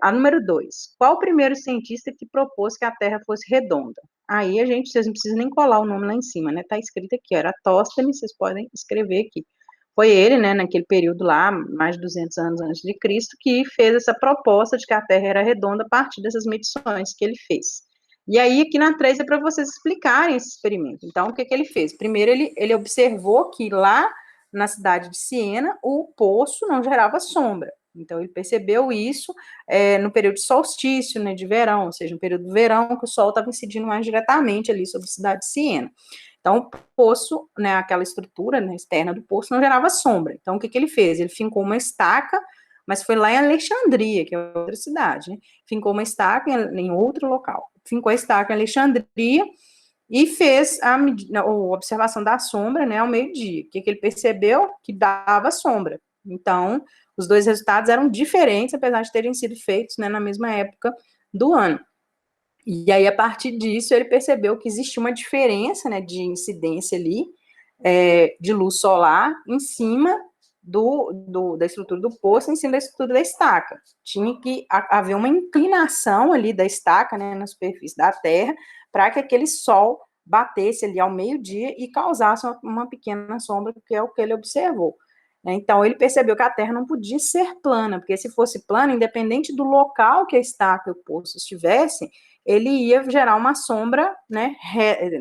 A número 2, qual o primeiro cientista que propôs que a Terra fosse redonda? Aí vocês não precisam nem colar o nome lá em cima, né, tá escrito aqui, era Eratosthenes, vocês podem escrever aqui. Foi ele, né, naquele período lá, mais de 200 anos antes de Cristo, que fez essa proposta de que a Terra era redonda a partir dessas medições que ele fez. E aí, aqui na 3 é para vocês explicarem esse experimento. Então, o que ele fez? Primeiro, ele observou que lá na cidade de Siena, o poço não gerava sombra. Então, ele percebeu isso no período de solstício, né, de verão, ou seja, no período do verão, que o sol estava incidindo mais diretamente ali sobre a cidade de Siena. Então, o poço, né, aquela estrutura, né, externa do poço, não gerava sombra. Então, o que ele fez? Ele fincou uma estaca, mas foi lá em Alexandria, que é outra cidade, né? Fincou uma estaca em outro local. Fincou a estaca em Alexandria e fez a observação da sombra, né, ao meio-dia. O que ele percebeu? Que dava sombra. Então, os dois resultados eram diferentes, apesar de terem sido feitos, né, na mesma época do ano. E aí, a partir disso, ele percebeu que existia uma diferença, né, de incidência ali, de luz solar em cima da estrutura do poço, em cima da estrutura da estaca. Tinha que haver uma inclinação ali da estaca, né, na superfície da Terra, para que aquele sol batesse ali ao meio-dia e causasse uma pequena sombra, que é o que ele observou. Então, ele percebeu que a Terra não podia ser plana, porque se fosse plana, independente do local que a estaca e o poço estivessem, ele ia gerar uma sombra, né,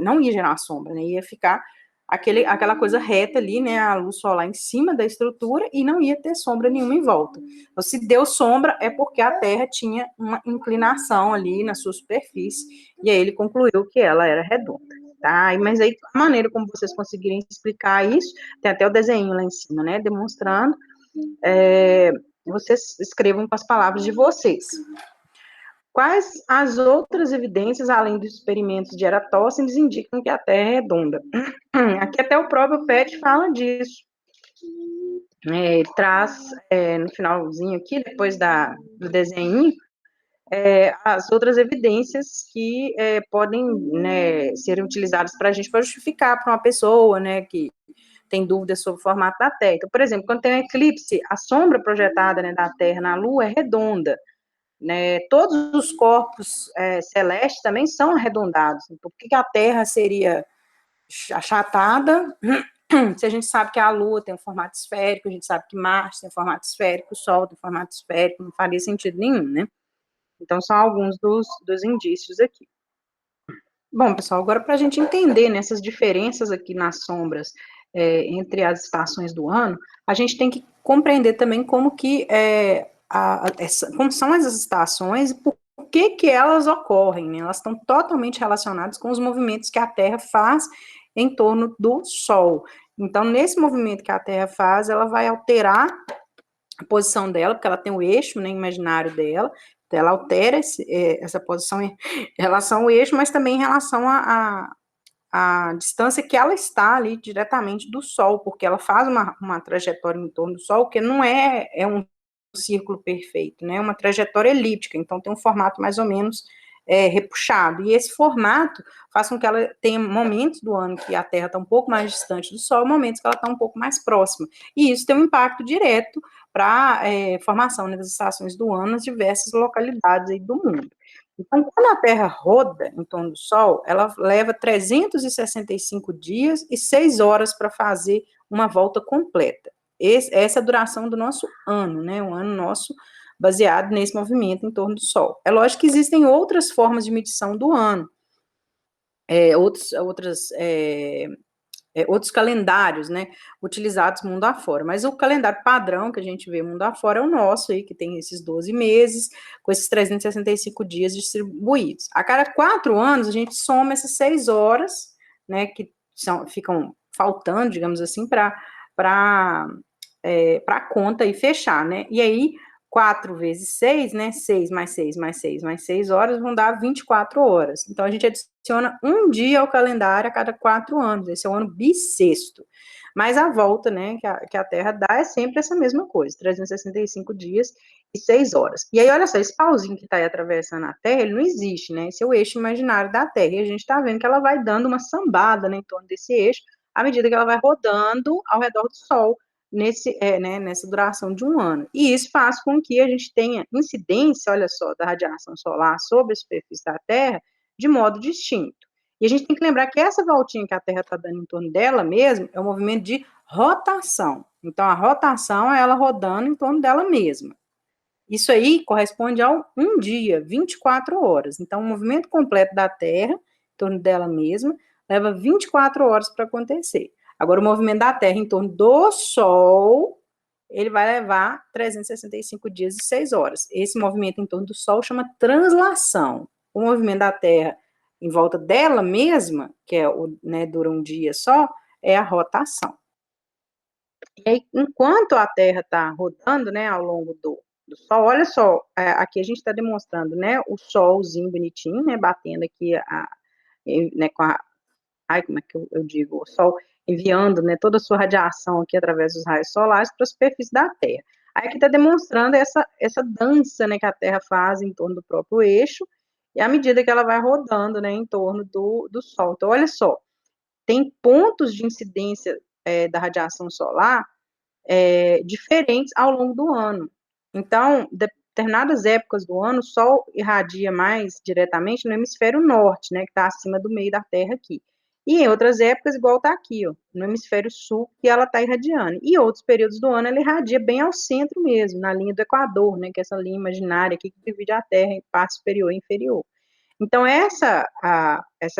não ia gerar uma sombra, né, ia ficar aquela coisa reta ali, né, a luz solar em cima da estrutura e não ia ter sombra nenhuma em volta. Então, se deu sombra, é porque a Terra tinha uma inclinação ali na sua superfície, e aí ele concluiu que ela era redonda. Tá? Mas aí, a maneira como vocês conseguirem explicar isso, tem até o desenho lá em cima, né, demonstrando, vocês escrevam com as palavras de vocês. Quais as outras evidências, além dos experimentos de Eratóstenes, indicam que a Terra é redonda? Aqui até o próprio Pet fala disso. Ele traz, no finalzinho aqui, depois do desenho, as outras evidências que podem, né, ser utilizadas para a gente para justificar para uma pessoa, né, que tem dúvidas sobre o formato da Terra. Então, por exemplo, quando tem um eclipse, a sombra projetada, né, da Terra na Lua é redonda. Né, todos os corpos celestes também são arredondados. Então, por que a Terra seria achatada se a gente sabe que a Lua tem um formato esférico, a gente sabe que Marte tem um formato esférico, o Sol tem um formato esférico, não faria sentido nenhum, né? Então, são alguns dos indícios aqui. Bom, pessoal, agora para a gente entender nessas diferenças aqui nas sombras entre as estações do ano, a gente tem que compreender também como que como são essas estações e por que elas ocorrem, né? Elas estão totalmente relacionadas com os movimentos que a Terra faz em torno do Sol. Então, nesse movimento que a Terra faz, ela vai alterar a posição dela, porque ela tem o eixo, né, imaginário dela, então ela altera essa posição em relação ao eixo, mas também em relação à distância que ela está ali diretamente do Sol, porque ela faz uma trajetória em torno do Sol, que não é um círculo perfeito, né? É uma trajetória elíptica, então tem um formato mais ou menos repuxado. E esse formato faz com que ela tenha momentos do ano que a Terra está um pouco mais distante do Sol, momentos que ela está um pouco mais próxima. E isso tem um impacto direto para a formação, né, das estações do ano nas diversas localidades aí do mundo. Então, quando a Terra roda em torno do Sol, ela leva 365 dias e 6 horas para fazer uma volta completa. Essa é a duração do nosso ano, né? Um ano nosso baseado nesse movimento em torno do Sol. É lógico que existem outras formas de medição do ano, outros calendários, né, utilizados mundo afora, mas o calendário padrão que a gente vê mundo afora é o nosso, aí, que tem esses 12 meses, com esses 365 dias distribuídos. A cada 4 anos, a gente soma essas 6 horas, né, que ficam faltando, digamos assim, para a conta e fechar, né, e aí 4 vezes 6, né, 6 mais 6 mais 6 mais 6 horas vão dar 24 horas. Então, a gente adiciona um dia ao calendário a cada 4 anos, esse é o ano bissexto. Mas a volta, né, que a Terra dá é sempre essa mesma coisa, 365 dias e 6 horas. E aí, olha só, esse pauzinho que está aí atravessando a Terra, ele não existe, né, esse é o eixo imaginário da Terra, e a gente está vendo que ela vai dando uma sambada, né, em torno desse eixo, à medida que ela vai rodando ao redor do Sol, nessa duração de um ano. E isso faz com que a gente tenha incidência, olha só, da radiação solar sobre a superfície da Terra de modo distinto. E a gente tem que lembrar que essa voltinha que a Terra está dando em torno dela mesmo é um movimento de rotação. Então, a rotação é ela rodando em torno dela mesma. Isso aí corresponde a um dia, 24 horas. Então, o movimento completo da Terra, em torno dela mesma, leva 24 horas para acontecer. Agora, o movimento da Terra em torno do Sol, ele vai levar 365 dias e 6 horas. Esse movimento em torno do Sol chama translação. O movimento da Terra em volta dela mesma, que é né, dura um dia só, é a rotação. E aí, enquanto a Terra está rodando, né, ao longo do Sol, olha só, aqui a gente está demonstrando, né, o Solzinho bonitinho, né, batendo aqui, né, com a, ai, como é que eu digo, o Sol enviando, né, toda a sua radiação aqui através dos raios solares para a superfície da Terra. Aí aqui está demonstrando essa dança, né, que a Terra faz em torno do próprio eixo, e à medida que ela vai rodando, né, em torno do Sol. Então, olha só, tem pontos de incidência da radiação solar diferentes ao longo do ano. Então, determinadas épocas do ano, o Sol irradia mais diretamente no hemisfério norte, né, que está acima do meio da Terra aqui. E em outras épocas, igual está aqui, ó, no hemisfério sul, que ela está irradiando. E outros períodos do ano, ela irradia bem ao centro mesmo, na linha do Equador, né, que é essa linha imaginária aqui que divide a Terra em parte superior e inferior. Então, essa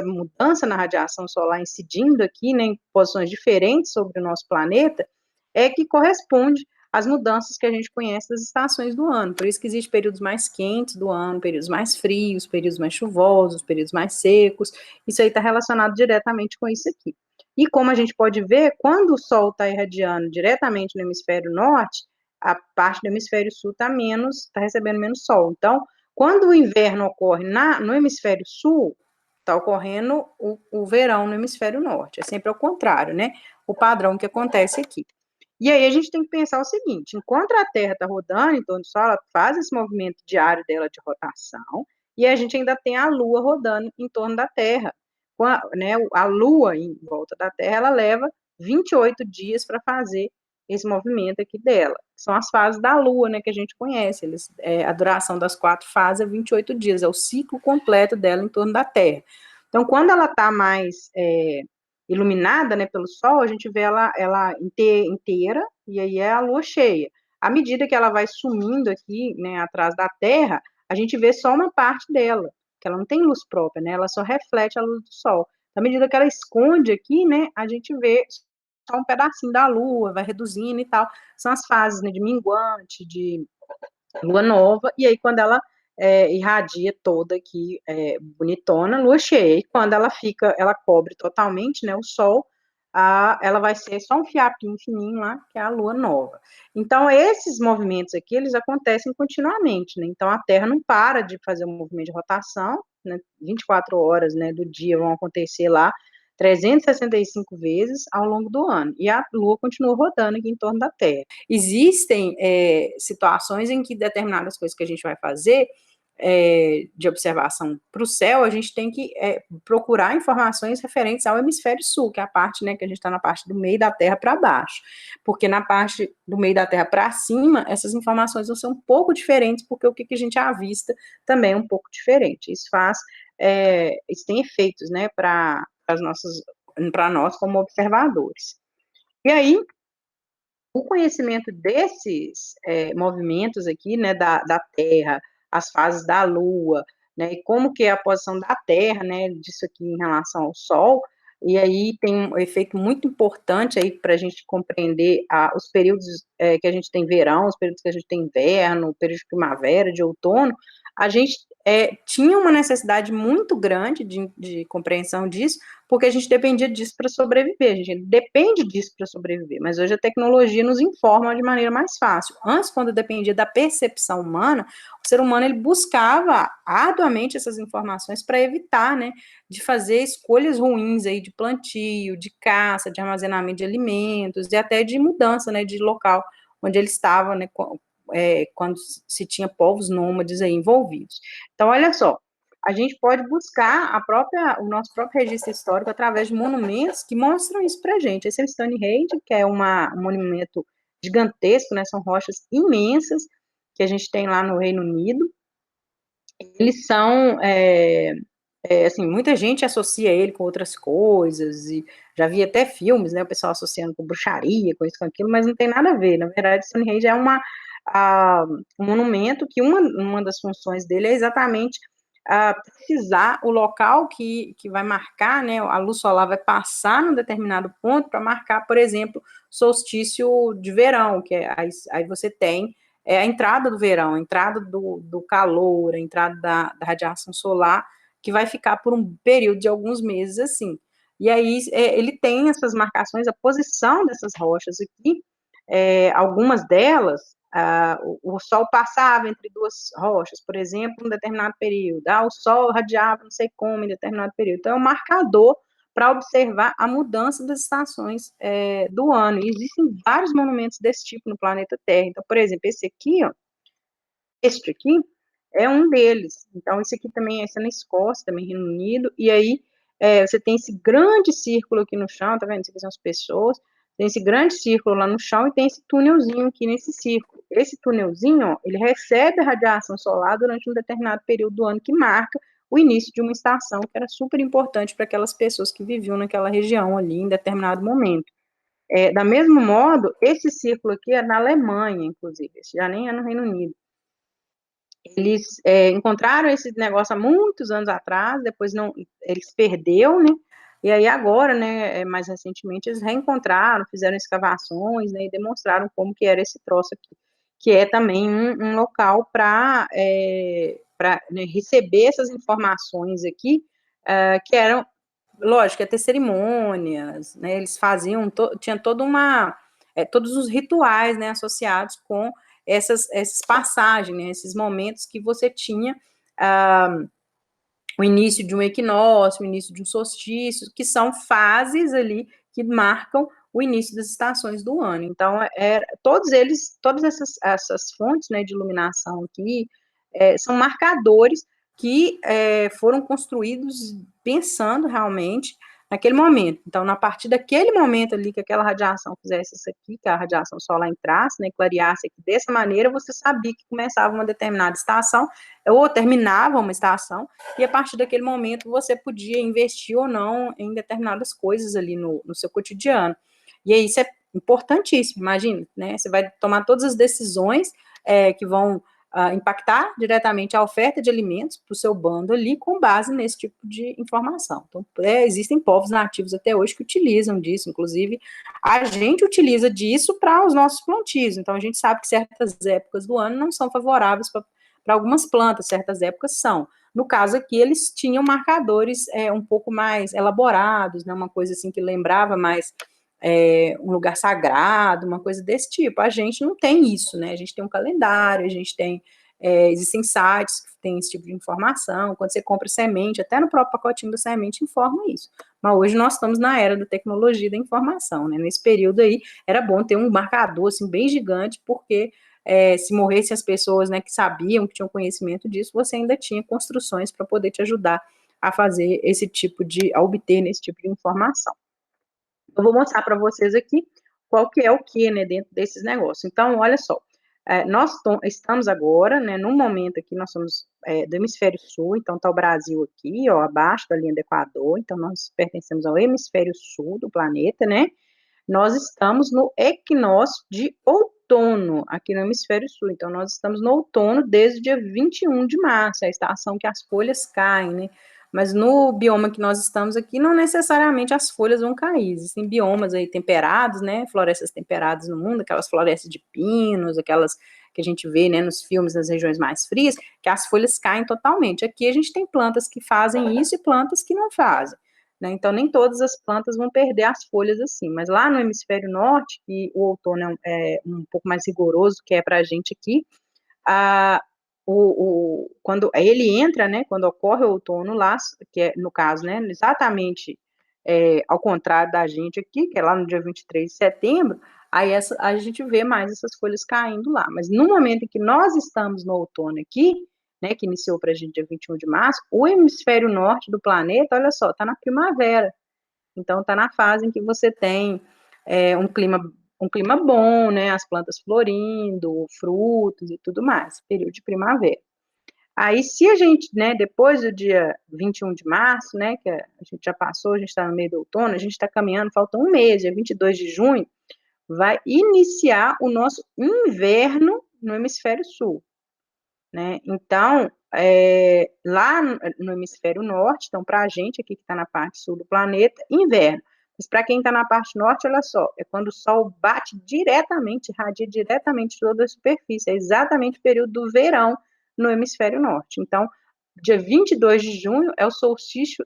mudança na radiação solar incidindo aqui, né, em posições diferentes sobre o nosso planeta, é que corresponde às mudanças que a gente conhece das estações do ano. Por isso que existem períodos mais quentes do ano, períodos mais frios, períodos mais chuvosos, períodos mais secos. Isso aí está relacionado diretamente com isso aqui. E como a gente pode ver, quando o Sol está irradiando diretamente no hemisfério norte, a parte do hemisfério sul está recebendo menos Sol. Então, quando o inverno ocorre no hemisfério sul, está ocorrendo o verão no hemisfério norte. É sempre ao contrário, né? O padrão que acontece aqui. E aí a gente tem que pensar o seguinte: enquanto a Terra está rodando em torno do Sol, ela faz esse movimento diário dela de rotação, e a gente ainda tem a Lua rodando em torno da Terra. Né, a Lua em volta da Terra, ela leva 28 dias para fazer esse movimento aqui dela. São as fases da Lua, né, que a gente conhece. A duração das 4 fases é 28 dias, é o ciclo completo dela em torno da Terra. Então, quando ela está mais iluminada, né, pelo Sol, a gente vê ela inteira, e aí é a Lua cheia. À medida que ela vai sumindo aqui, né, atrás da Terra, a gente vê só uma parte dela, que ela não tem luz própria, né, ela só reflete a luz do Sol. À medida que ela esconde aqui, né, a gente vê só um pedacinho da Lua, vai reduzindo e tal. São as fases, né, de minguante, de lua nova, e aí quando ela irradia toda aqui, bonitona, lua cheia, e quando ela cobre totalmente, né, o Sol, ela vai ser só um fiapinho fininho lá, que é a lua nova. Então, esses movimentos aqui, eles acontecem continuamente, né, então a Terra não para de fazer um movimento de rotação, né, 24 horas, né, do dia vão acontecer lá, 365 vezes ao longo do ano, e a Lua continua rodando aqui em torno da Terra. Existem situações em que determinadas coisas que a gente vai fazer de observação para o céu, a gente tem que procurar informações referentes ao hemisfério sul, que é a parte, né, que a gente está na parte do meio da Terra para baixo, porque na parte do meio da Terra para cima, essas informações vão ser um pouco diferentes, porque o que a gente avista também é um pouco diferente. Isso tem efeitos, né, para nós como observadores. E aí, o conhecimento desses movimentos aqui, né, da Terra, as fases da Lua, né, e como que é a posição da Terra, né, disso aqui em relação ao Sol, e aí tem um efeito muito importante aí para a gente compreender os períodos que a gente tem verão, os períodos que a gente tem inverno, o período de primavera, de outono, a gente tinha uma necessidade muito grande de compreensão disso, porque a gente dependia disso para sobreviver, a gente depende disso para sobreviver, mas hoje a tecnologia nos informa de maneira mais fácil. Antes, quando dependia da percepção humana, o ser humano ele buscava arduamente essas informações para evitar, né, de fazer escolhas ruins aí de plantio, de caça, de armazenamento de alimentos e até de mudança, né, de local onde ele estava, né, quando se tinha povos nômades aí envolvidos. Então, olha só, a gente pode buscar o nosso próprio registro histórico através de monumentos que mostram isso para a gente. Esse é o Stonehenge, que é um monumento gigantesco, né? São rochas imensas que a gente tem lá no Reino Unido. Eles são assim, muita gente associa ele com outras coisas, e já vi até filmes, né, o pessoal associando com bruxaria, com isso, com aquilo, mas não tem nada a ver. Na verdade, Stonehenge é um monumento que uma das funções dele é exatamente precisar o local que vai marcar, né, a luz solar vai passar num determinado ponto para marcar, por exemplo, solstício de verão, que é, aí você tem a entrada do verão, a entrada do calor, a entrada da radiação solar, que vai ficar por um período de alguns meses assim. E aí ele tem essas marcações, a posição dessas rochas aqui, algumas delas, o Sol passava entre duas rochas, por exemplo, em um determinado período, o Sol radiava não sei como em determinado período. Então, é um marcador para observar a mudança das estações do ano. E existem vários monumentos desse tipo no planeta Terra. Então, por exemplo, esse aqui, ó, este aqui, é um deles. Então, isso aqui também é na Escócia, também Reino Unido, e aí você tem esse grande círculo aqui no chão, tá vendo? Isso aqui são as pessoas, tem esse grande círculo lá no chão e tem esse túnelzinho aqui nesse círculo. Esse túnelzinho, ó, ele recebe a radiação solar durante um determinado período do ano que marca o início de uma estação que era super importante para aquelas pessoas que viviam naquela região ali em determinado momento. Da mesmo modo, esse círculo aqui é na Alemanha, inclusive, esse já nem é no Reino Unido. Eles encontraram esse negócio há muitos anos atrás, depois não, eles perdeu, né? E aí agora, né, mais recentemente, eles reencontraram, fizeram escavações, né, e demonstraram como que era esse troço aqui, que é também um local para né, receber essas informações aqui, que eram, lógico, ia ter cerimônias, né, eles faziam, tinha toda todos os rituais, né, associados com essas passagens, né, esses momentos que você tinha o início de um equinócio, o início de um solstício, que são fases ali que marcam o início das estações do ano. Então, todas essas fontes, né, de iluminação aqui, são marcadores que foram construídos pensando realmente naquele momento. Então, na partir daquele momento ali que aquela radiação fizesse isso aqui, que a radiação solar entrasse, né, clareasse aqui dessa maneira, você sabia que começava uma determinada estação ou terminava uma estação, e a partir daquele momento você podia investir ou não em determinadas coisas ali no seu cotidiano. E aí isso é importantíssimo, imagina, né? Você vai tomar todas as decisões que vão impactar diretamente a oferta de alimentos para o seu bando ali com base nesse tipo de informação. Então, existem povos nativos até hoje que utilizam disso, inclusive a gente utiliza disso para os nossos plantios. Então, a gente sabe que certas épocas do ano não são favoráveis para algumas plantas, certas épocas são. No caso aqui, eles tinham marcadores um pouco mais elaborados, né, uma coisa assim que lembrava mais um lugar sagrado, uma coisa desse tipo. A gente não tem isso, né? A gente tem um calendário, a gente tem. Existem sites que têm esse tipo de informação. Quando você compra semente, até no próprio pacotinho da semente informa isso. Mas hoje nós estamos na era da tecnologia e da informação, né? Nesse período aí, era bom ter um marcador assim, bem gigante, porque se morressem as pessoas, né, que sabiam, que tinham conhecimento disso, você ainda tinha construções para poder te ajudar a fazer esse tipo a obter esse tipo de informação. Eu vou mostrar para vocês aqui qual que é o que, né, dentro desses negócios. Então, olha só, nós estamos agora, né, num momento aqui, nós somos do hemisfério sul, então está o Brasil aqui, ó, abaixo da linha do Equador, então nós pertencemos ao hemisfério sul do planeta, né, nós estamos no equinócio de outono, aqui no hemisfério sul. Então, nós estamos no outono desde o dia 21 de março, é a estação que as folhas caem, né? Mas no bioma que nós estamos aqui, não necessariamente as folhas vão cair. Existem biomas aí temperados, né? Florestas temperadas no mundo, aquelas florestas de pinos, aquelas que a gente vê, né, nos filmes, nas regiões mais frias, que as folhas caem totalmente. Aqui a gente tem plantas que fazem isso e plantas que não fazem. Né? Então, nem todas as plantas vão perder as folhas assim, mas lá no hemisfério norte, que o outono é um pouco mais rigoroso, que é para a gente aqui, a, quando ele entra, né, quando ocorre o outono lá, que é, no caso, né, exatamente ao contrário da gente aqui, que é lá no dia 23 de setembro, aí a gente vê mais essas folhas caindo lá. Mas no momento em que nós estamos no outono aqui, né, que iniciou para a gente dia 21 de março, o hemisfério norte do planeta, olha só, está na primavera. Então, está na fase em que você tem um clima bom, né, as plantas florindo, frutos e tudo mais, período de primavera. Aí, se a gente, né, depois do dia 21 de março, né, que a gente já passou, a gente está no meio do outono, a gente está caminhando, falta um mês, dia 22 de junho, vai iniciar o nosso inverno no hemisfério sul, né? Então, lá no hemisfério norte, então, para a gente aqui que está na parte sul do planeta, inverno. Mas para quem está na parte norte, olha só, é quando o sol bate diretamente, irradia diretamente toda a superfície, é exatamente o período do verão no hemisfério norte. Então, dia 22 de junho é o solstício,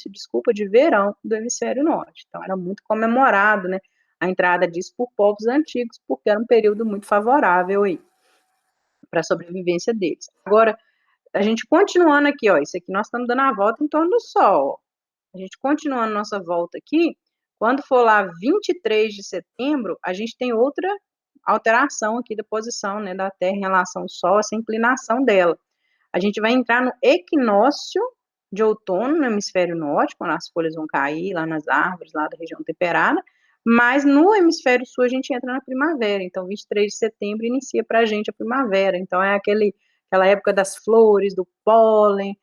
desculpa, de verão do hemisfério norte. Então, era muito comemorado, né, a entrada disso por povos antigos, porque era um período muito favorável aí para a sobrevivência deles. Agora, a gente continuando aqui, ó, isso aqui nós estamos dando a volta em torno do Sol. A gente continuando nossa volta aqui, quando for lá 23 de setembro, a gente tem outra alteração aqui da posição, né, da Terra em relação ao Sol, essa inclinação dela. A gente vai entrar no equinócio de outono no hemisfério norte, quando as folhas vão cair lá nas árvores, lá da região temperada, mas no hemisfério sul a gente entra na primavera, então 23 de setembro inicia para a gente a primavera, então é aquela época das flores, do pólen,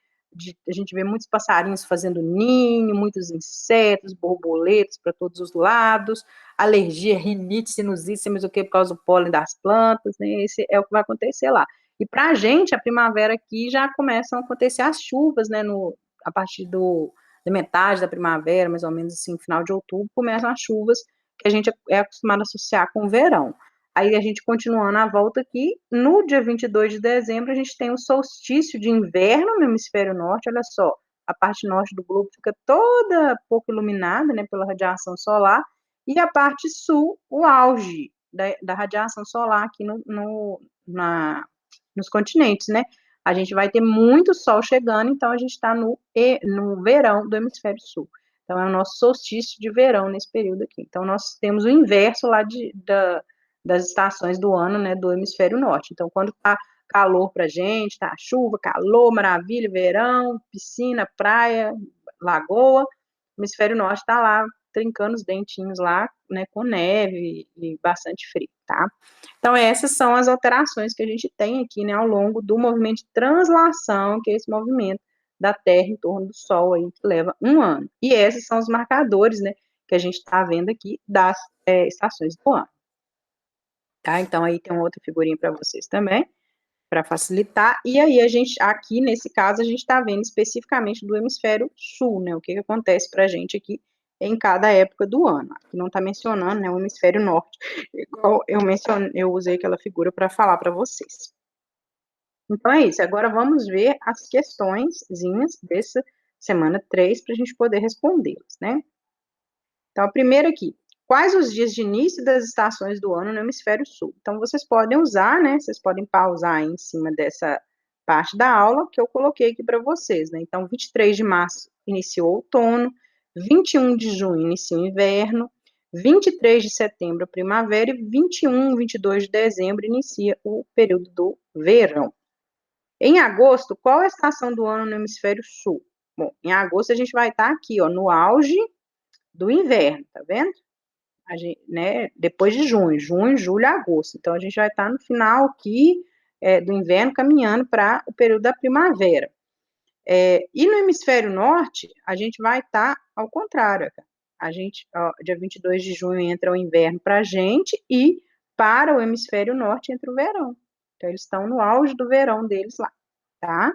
a gente vê muitos passarinhos fazendo ninho, muitos insetos, borboletas para todos os lados, alergia, rinite, sinusite, mas o que por causa do pólen das plantas, né? Esse é o que vai acontecer lá. E para a gente, a primavera aqui já começam a acontecer as chuvas, né? A partir da metade da primavera, mais ou menos assim, final de outubro, começam as chuvas que a gente é acostumado a associar com o verão. Aí a gente continuando a volta aqui, no dia 22 de dezembro, a gente tem o solstício de inverno no hemisfério norte, olha só, a parte norte do globo fica toda pouco iluminada, né, pela radiação solar, e a parte sul, o auge da radiação solar aqui nos continentes, né? A gente vai ter muito sol chegando, então a gente está no verão do hemisfério sul. Então, é o nosso solstício de verão nesse período aqui. Então, nós temos o inverso lá das estações do ano, né, do hemisfério norte. Então, quando tá calor pra gente, tá chuva, calor, maravilha, verão, piscina, praia, lagoa, o hemisfério norte tá lá trincando os dentinhos lá, né, com neve e bastante frio, tá? Então, essas são as alterações que a gente tem aqui, né, ao longo do movimento de translação, que é esse movimento da Terra em torno do Sol aí, que leva um ano. E esses são os marcadores, né, que a gente está vendo aqui das estações do ano. Tá? Então, aí tem uma outra figurinha para vocês também, para facilitar. E aí, a gente, aqui nesse caso, a gente está vendo especificamente do hemisfério sul, né, o que acontece para a gente aqui em cada época do ano. Aqui não está mencionando, né, o hemisfério norte, igual eu usei aquela figura para falar para vocês. Então é isso. Agora vamos ver as questõezinhas dessa semana 3 para a gente poder respondê-las, né? Então, a primeira aqui. Quais os dias de início das estações do ano no hemisfério sul? Então, vocês podem usar, né? Vocês podem pausar aí em cima dessa parte da aula que eu coloquei aqui para vocês, né? Então, 23 de março iniciou o outono, 21 de junho inicia o inverno, 23 de setembro a primavera e 21, 22 de dezembro inicia o período do verão. Em agosto, qual é a estação do ano no hemisfério sul? Bom, em agosto a gente vai estar aqui, ó, no auge do inverno, tá vendo? A gente, né, depois de junho, julho, agosto. Então a gente vai estar no final aqui do inverno, caminhando para o período da primavera. E no hemisfério norte, a gente vai estar ao contrário. A gente, ó, dia 22 de junho entra o inverno para a gente e para o hemisfério norte entra o verão. Então eles estão no auge do verão deles lá, tá?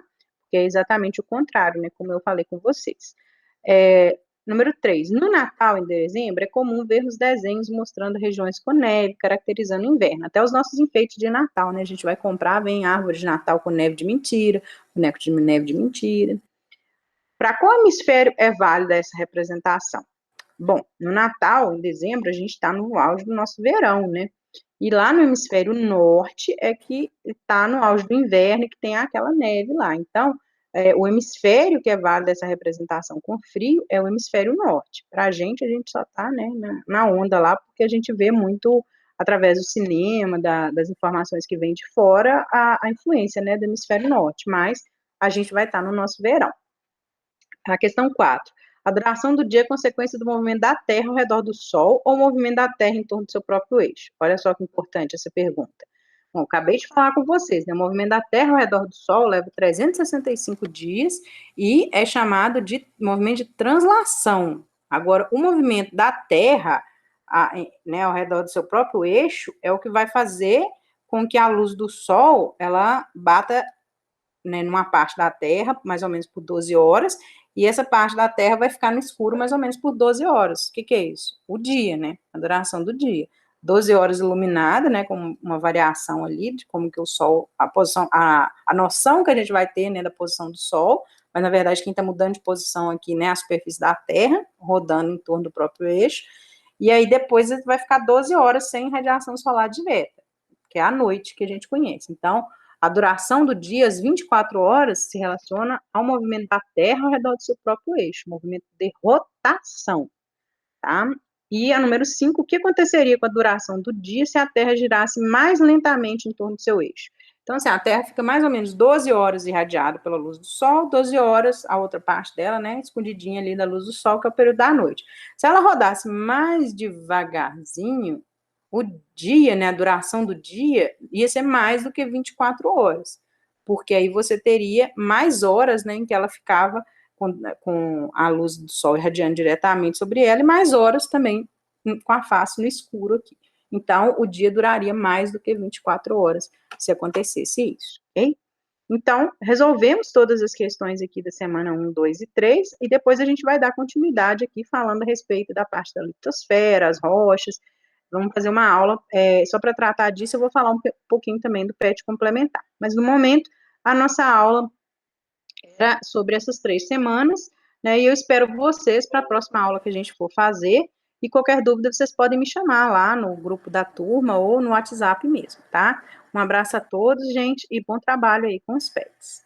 Que é exatamente o contrário, né? Como eu falei com vocês. Número 3. No Natal, em dezembro, é comum ver os desenhos mostrando regiões com neve, caracterizando o inverno. Até os nossos enfeites de Natal, né? A gente vai comprar, vem árvore de Natal com neve de mentira, boneco de neve de mentira. Para qual hemisfério é válida essa representação? Bom, no Natal, em dezembro, a gente está no auge do nosso verão, né? E lá no hemisfério norte é que está no auge do inverno, que tem aquela neve lá. Então, o hemisfério que é válido dessa representação com frio é o hemisfério norte. Para a gente só está, né, na onda lá, porque a gente vê muito através do cinema, das informações que vêm de fora, a influência, né, do hemisfério norte. Mas a gente vai estar no nosso verão. A questão 4. A duração do dia é consequência do movimento da Terra ao redor do Sol ou o movimento da Terra em torno do seu próprio eixo? Olha só que importante essa pergunta. Bom, acabei de falar com vocês, né? O movimento da Terra ao redor do Sol leva 365 dias e é chamado de movimento de translação. Agora, o movimento da Terra, né, ao redor do seu próprio eixo, é o que vai fazer com que a luz do Sol ela bata, né, numa parte da Terra, mais ou menos por 12 horas, e essa parte da Terra vai ficar no escuro mais ou menos por 12 horas. O que é isso? O dia, né? A duração do dia. 12 horas iluminada, né, com uma variação ali de como que o Sol, a posição, a noção que a gente vai ter, né, da posição do Sol, mas na verdade quem está mudando de posição aqui, né, a superfície da Terra, rodando em torno do próprio eixo, e aí depois vai ficar 12 horas sem radiação solar direta, que é a noite que a gente conhece. Então, a duração do dia, as 24 horas, se relaciona ao movimento da Terra ao redor do seu próprio eixo, movimento de rotação, tá? E a número 5, o que aconteceria com a duração do dia se a Terra girasse mais lentamente em torno do seu eixo? Então, assim, a Terra fica mais ou menos 12 horas irradiada pela luz do Sol, 12 horas, a outra parte dela, né, escondidinha ali da luz do Sol, que é o período da noite. Se ela rodasse mais devagarzinho, o dia, né, a duração do dia, ia ser mais do que 24 horas, porque aí você teria mais horas, né, em que ela ficava com a luz do sol irradiando diretamente sobre ela, e mais horas também com a face no escuro aqui. Então, o dia duraria mais do que 24 horas se acontecesse isso, ok? Então, resolvemos todas as questões aqui da semana 1, 2 e 3, e depois a gente vai dar continuidade aqui falando a respeito da parte da litosfera, as rochas. Vamos fazer uma aula só para tratar disso. Eu vou falar um pouquinho também do PET complementar. Mas no momento, a nossa aula era sobre essas 3 semanas, né? E eu espero vocês para a próxima aula que a gente for fazer. E qualquer dúvida, vocês podem me chamar lá no grupo da turma ou no WhatsApp mesmo, tá? Um abraço a todos, gente, e bom trabalho aí com os pets.